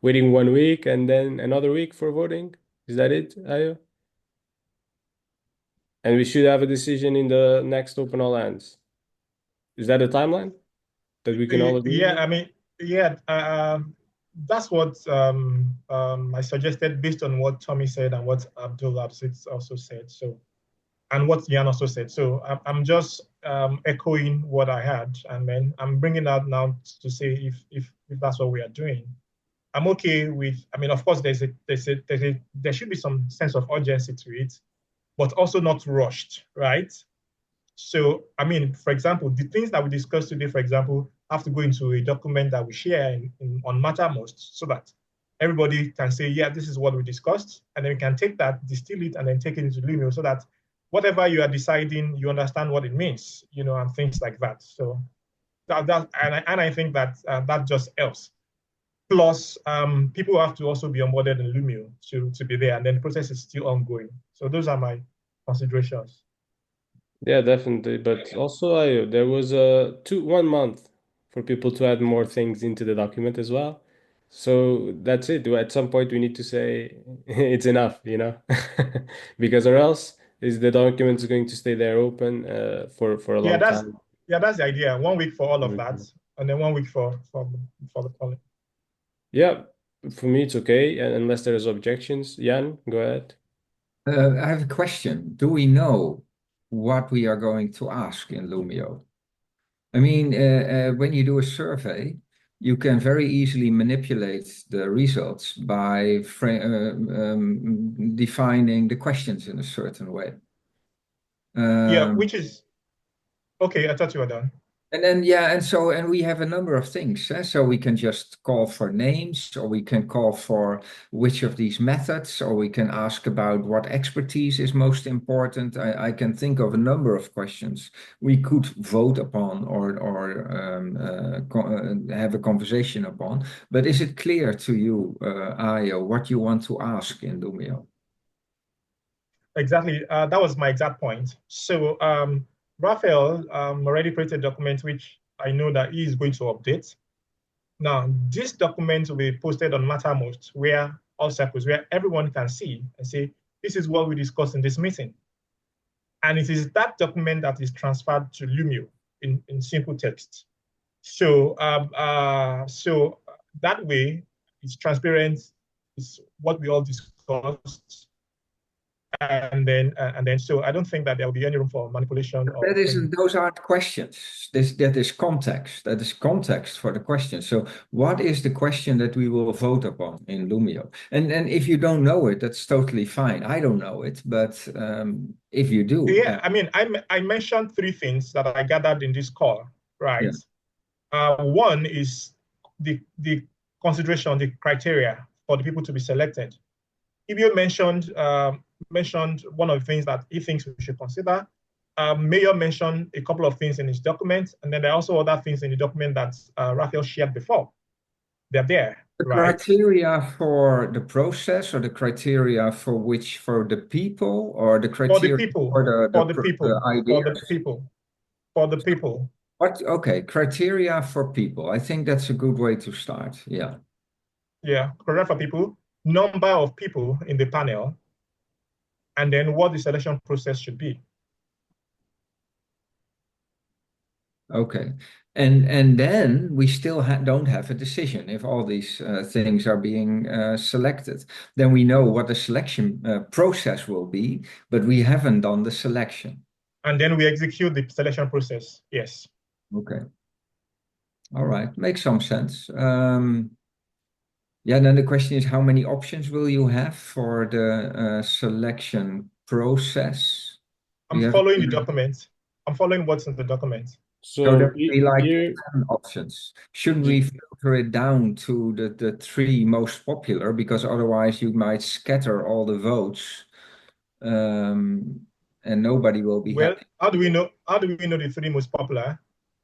waiting 1 week and then another week for voting. Is that it, Ayo? And we should have a decision in the next open all hands. Is that a timeline that we can all agree Yeah, on? I mean, yeah, that's what I suggested based on what Tommy said and what Abdul also said. So, and what Jan also said. So I'm just echoing what I had, and then I'm bringing that now to say if that's what we are doing. I'm okay with. I mean, of course, there should be some sense of urgency to it, but also not rushed, right? So, I mean, for example, the things that we discussed today, for example, have to go into a document that we share on Mattermost so that everybody can say, yeah, this is what we discussed. And then we can take that, distill it, and then take it into Lumio so that whatever you are deciding, you understand what it means, and things like that. So and I think that that just helps. Plus, people have to also be onboarded in Lumio to be there, and then the process is still ongoing. So those are my considerations. Yeah, definitely. But also, there was 1 month for people to add more things into the document as well. So that's it. At some point, we need to say it's enough, because or else is the document going to stay there open for a long time. That's the idea. 1 week for all of that, and then 1 week for the polling. Yeah, for me it's okay, unless there's objections. Jan, go ahead. I have a question. Do we know what we are going to ask in Lumio? I mean, when you do a survey, you can very easily manipulate the results by defining the questions in a certain way. Yeah, which is okay. I thought you were done. And then, yeah, and we have a number of things. So we can just call for names, or we can call for which of these methods, or we can ask about what expertise is most important. I can think of a number of questions we could vote upon or have a conversation upon. But is it clear to you, Ayo, what you want to ask in Lumio? Exactly. That was my exact point. So Rafael already created a document which I know that he is going to update. Now, this document will be posted on Mattermost, where all circles, where everyone can see and say, this is what we discussed in this meeting. And it is that document that is transferred to Lumio in simple text. So, so that way, it's transparent. It's what we all discussed, and then. So I don't think that there will be any room for manipulation. Or those aren't questions. That is context. That is context for the question. So what is the question that we will vote upon in Lumio? And if you don't know it, that's totally fine. I don't know it, but if you do, yeah, I mean, I mentioned three things that I gathered in this call, right? Yeah. One is the consideration, the criteria for the people to be selected. Ibio mentioned one of the things that he thinks we should consider. Mayor mentioned a couple of things in his document, and then there are also other things in the document that Rafael shared before. They're there. The right? criteria for the process, or the criteria for the people, or the criteria for the people, for for the people, ideas? For the people. What? Okay, criteria for people. I think that's a good way to start. Yeah. Yeah, criteria for people, number of people in the panel, and then what the selection process should be. Okay, and then we still don't have a decision if all these things are being selected. Then we know what the selection process will be, but we haven't done the selection. And then we execute the selection process. Yes. Okay. All right, makes some sense. Yeah, then the question is, how many options will you have for the selection process? I'm following the document. I'm following what's in the document. So that would be like 10 options. Shouldn't we filter it down to the 3 most popular, because otherwise you might scatter all the votes, and nobody will be happy. How do we know the 3 most popular?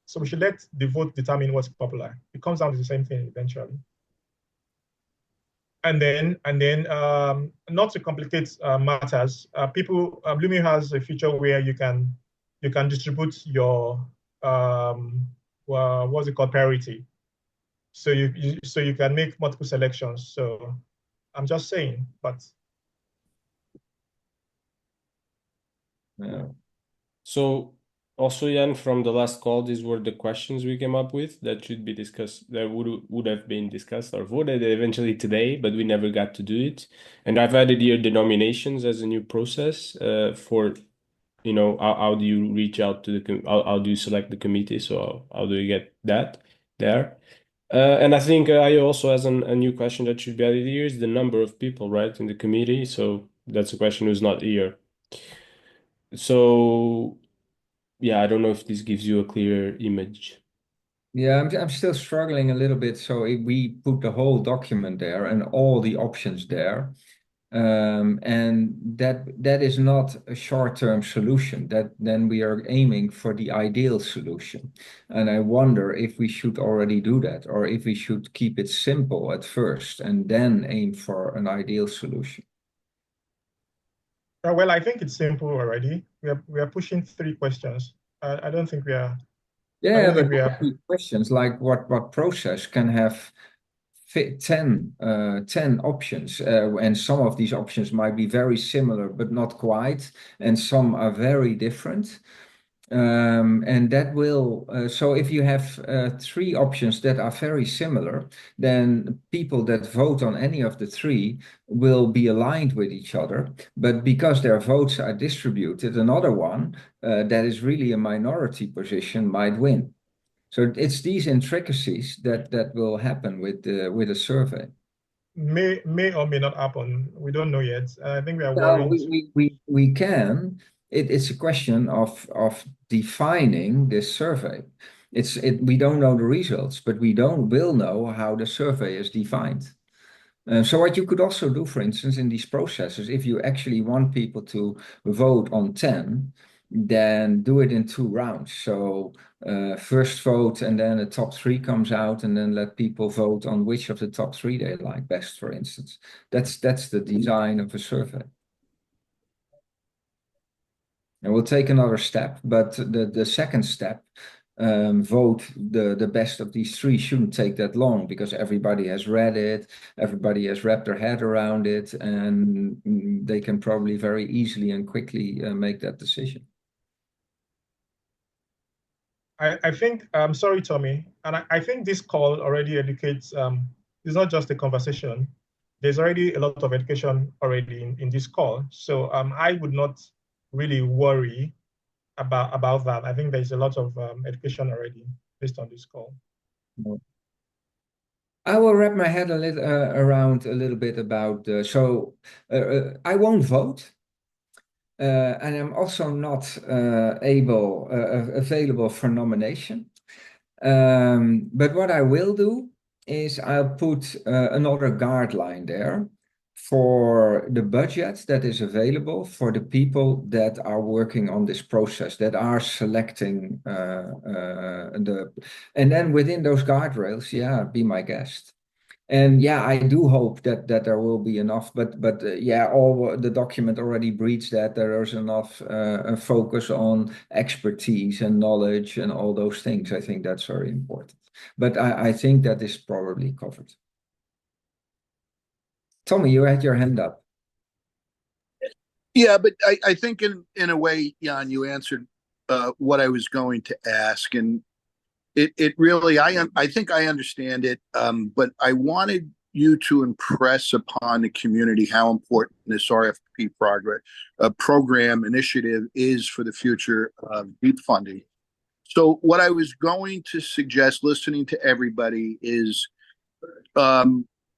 So we should let the vote determine what's popular. It comes down to the same thing eventually. And then, not to complicate matters, Lumio has a feature where you can distribute your what's it called, priority. So you can make multiple selections. So I'm just saying, but yeah. So also, Jan, from the last call, these were the questions we came up with that should be discussed, that would have been discussed or voted eventually today, but we never got to do it. And I've added here the nominations as a new process for, you know, how do you reach out to how do you select the committee? So how do you get that there? And I think I also has a new question that should be added here is the number of people, right, in the committee. So that's a question who's not here. So yeah, I don't know if this gives you a clear image. Yeah, I'm still struggling a little bit. So if we put the whole document there and all the options there, and that is not a short-term solution. That then we are aiming for the ideal solution. And I wonder if we should already do that, or if we should keep it simple at first and then aim for an ideal solution. Well, I think it's simple already. We are pushing 3 questions. I don't think we are. Yeah, but 3 questions, like what process can have 10 options, and some of these options might be very similar but not quite, and some are very different. And that will, so if you have 3 options that are very similar, then people that vote on any of the 3 will be aligned with each other. But because their votes are distributed, another one that is really a minority position might win. So it's these intricacies that will happen with a survey. May or may not happen. We don't know yet. I think we are worried. We can. It's a question of defining this survey. We don't know the results, but will know how the survey is defined. So what you could also do, for instance, in these processes, if you actually want people to vote on 10, then do it in 2 rounds. So first vote, and then the top 3 comes out, and then let people vote on which of the top 3 they like best, for instance. That's the design of a survey. And we'll take another step, but the second step vote the best of these three shouldn't take that long because everybody has read it, everybody has wrapped their head around it, and they can probably very easily and quickly make that decision. I think, sorry, Tommy, and I think this call already educates, it's not just a conversation. There's already a lot of education already in this call. So I would not really worry about that. I think there's a lot of education already based on this call. I will wrap my head around a little bit about, I won't vote. And I'm also not available for nomination. But what I will do is I'll put another guideline there for the budget that is available for the people that are working on this process, that are selecting and then within those guardrails, yeah, be my guest. And yeah, I do hope that there will be enough, but yeah, all the document already breeds that there is enough focus on expertise and knowledge and all those things. I think that's very important. But I think that is probably covered. Tommy, you had your hand up. Yeah, but I think in a way, Jan, you answered what I was going to ask, and it really I think I understand it, but I wanted you to impress upon the community how important this RFP program initiative is for the future of deep funding. So what I was going to suggest, listening to everybody, is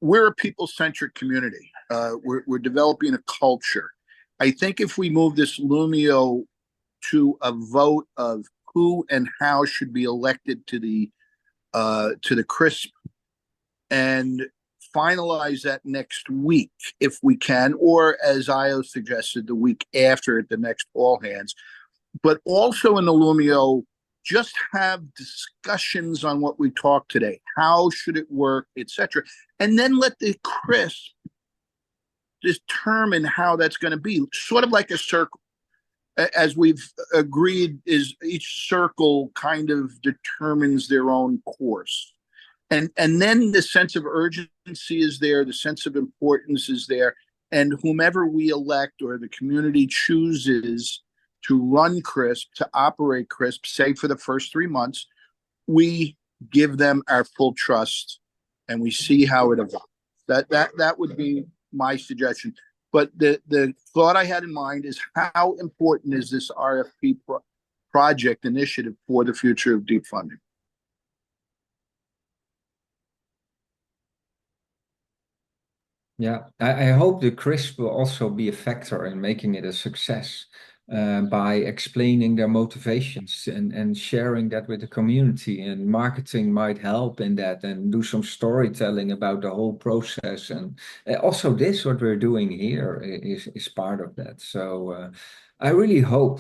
we're a people-centric community. We're developing a culture. I think if we move this Lumio to a vote of who and how should be elected to the CRISP and finalize that next week if we can, or as Io suggested, the week after at the next all hands. But also in the Lumio, just have discussions on what we talked today. How should it work, etc. And then let the CRISP determine how that's going to be, sort of like a circle. As we've agreed, is each circle kind of determines their own course. And then the sense of urgency is there, the sense of importance is there, and whomever we elect or the community chooses to run CRISP, to operate CRISP, say for the first 3 months, we give them our full trust and we see how it evolves. That would be my suggestion. But the thought I had in mind is how important is this RFP project initiative for the future of deep funding? Yeah, I hope the CRISP will also be a factor in making it a success by explaining their motivations and sharing that with the community. And marketing might help in that and do some storytelling about the whole process. And also this, what we're doing here is part of that. So I really hope,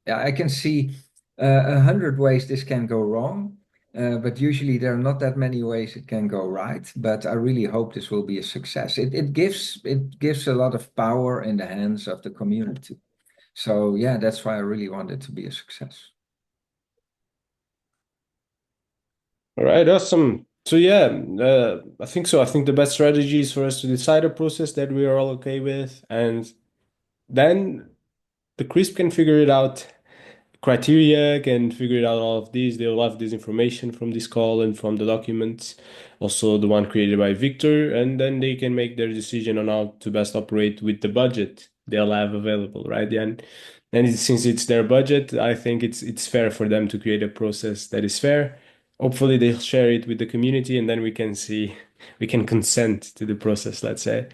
I can see 100 ways this can go wrong. But usually there are not that many ways it can go right. But I really hope this will be a success. It gives a lot of power in the hands of the community. So yeah, that's why I really want it to be a success. All right, awesome. So yeah, I think so. I think the best strategy is for us to decide a process that we are all okay with, and then the CRISP can figure it out. Criteria can figure it out all of these. They'll have this information from this call and from the documents, also the one created by Victor, and then they can make their decision on how to best operate with the budget they'll have available, right? And since it's their budget, I think it's fair for them to create a process that is fair. Hopefully they'll share it with the community and then we can consent to the process, let's say.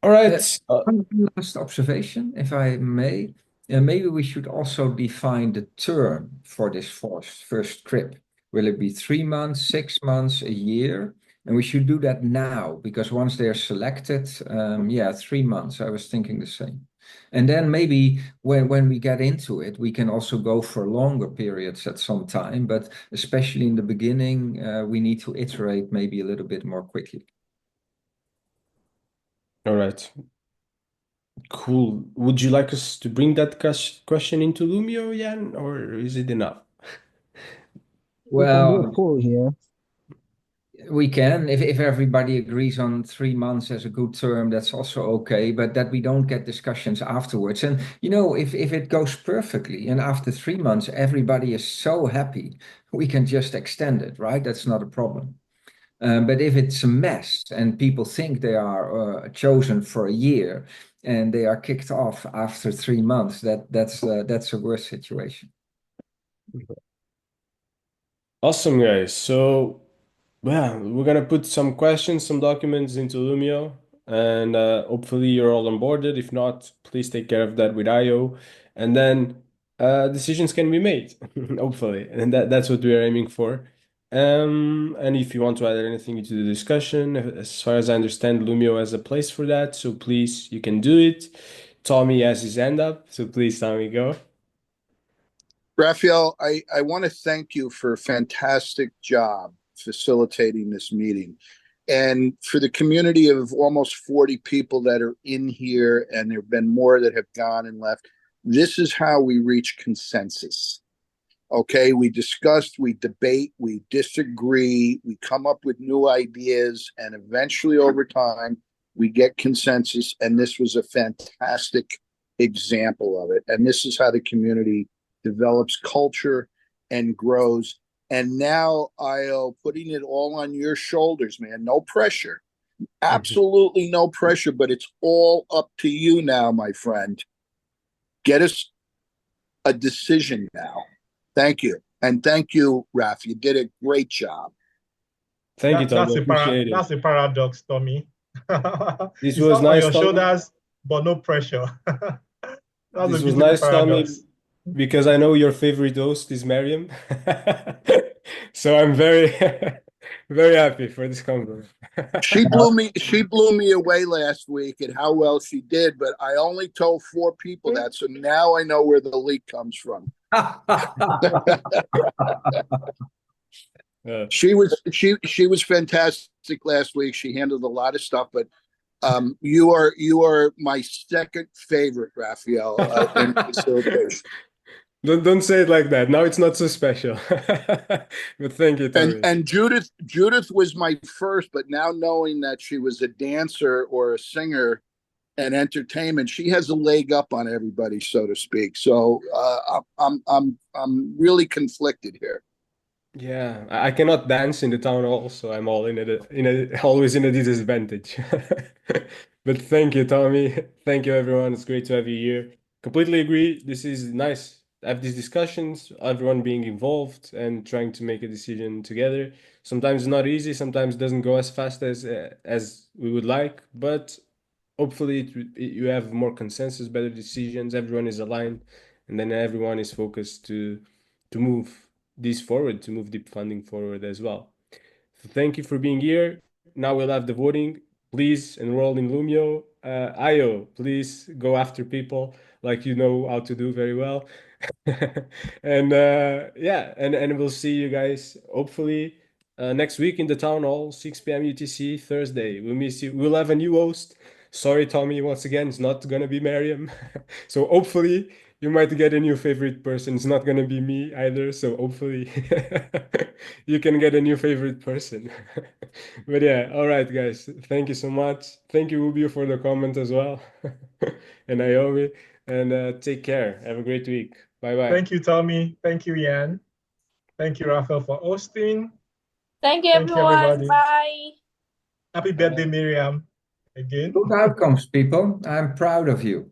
All right. One last observation, if I may. Maybe we should also define the term for this first trip. Will it be 3 months, 6 months, a year? And we should do that now, because once they're selected, 3 months. I was thinking the same. And then maybe when we get into it, we can also go for longer periods at some time. But especially in the beginning, we need to iterate maybe a little bit more quickly. All right. Cool. Would you like us to bring that question into Lumio, Jan, or is it enough? We can do a Well, poll here. we can, if everybody agrees on 3 months as a good term, that's also okay, but that we don't get discussions afterwards. And if it goes perfectly and after 3 months everybody is so happy, we can just extend it, right? That's not a problem. But if it's a mess and people think they are chosen for a year and they are kicked off after 3 months, that's a worse situation. Awesome, guys. So, well, we're gonna put some questions, some documents into Lumio, and hopefully you're all onboarded. If not, please take care of that with IO, and then decisions can be made, hopefully, and that's what we're aiming for. And if you want to add anything into the discussion, as far as I understand, Lumio has a place for that, so please, you can do it. Tommy has his hand up, so please, Tommy, go. Rafael, I want to thank you for a fantastic job facilitating this meeting. And for the community of almost 40 people that are in here, and there have been more that have gone and left, this is how we reach consensus. Okay, we discuss, we debate, we disagree, we come up with new ideas, and eventually over time, we get consensus. And this was a fantastic example of it. And this is how the community develops culture and grows. And now, Io, putting it all on your shoulders, man. No pressure. Absolutely no pressure, but it's all up to you now, my friend. Get us a decision now. Thank you. And thank you, Raf. You did a great job. Thank you, Tommy. Appreciate it. That's a paradox, Tommy. This It's was up nice, on your Tommy. shoulders, but no pressure. That's This a was beautiful nice, paradox. Tommy, because I know your favorite host is Mariam. So I'm very, very happy for this compliment. She blew me away last week at how well she did, but I only told 4 people that, so now I know where the leak comes from. She was fantastic last week. She handled a lot of stuff, but you are my second favorite, Rafael, in facilitation. Don't say it like that. Now it's not so special. But thank you, Tommy. And Judith was my first, but now knowing that she was a dancer or a singer and entertainment, she has a leg up on everybody, so to speak. So I'm really conflicted here. Yeah, I cannot dance in the town hall, so I'm all always in a disadvantage. But thank you, Tommy. Thank you, everyone. It's great to have you here. Completely agree. This is nice. Have these discussions, everyone being involved and trying to make a decision together. Sometimes it's not easy. Sometimes it doesn't go as fast as we would like, but hopefully you have more consensus, better decisions. Everyone is aligned, and then everyone is focused to move this forward, to move deep funding forward as well. So thank you for being here. Now we'll have the voting. Please enroll in Lumio. Io, please go after people like you know how to do very well. And yeah, and we'll see you guys hopefully next week in the town hall, 6 p.m. UTC, Thursday. We'll miss you. We'll have a new host. Sorry, Tommy, once again, it's not gonna be Mariam. So hopefully you might get a new favorite person. It's not gonna be me either, so hopefully you can get a new favorite person. But yeah, all right, guys. Thank you so much. Thank you, Ubio, for the comment as well. And Naomi. And take care. Have a great week. Bye-bye. Thank you, Tommy. Thank you, Ian. Thank you, Rafael, for hosting. Thank you, Thank you, everyone. everybody. Bye. Happy birthday, Miriam. Again. Good outcomes, people. I'm proud of you.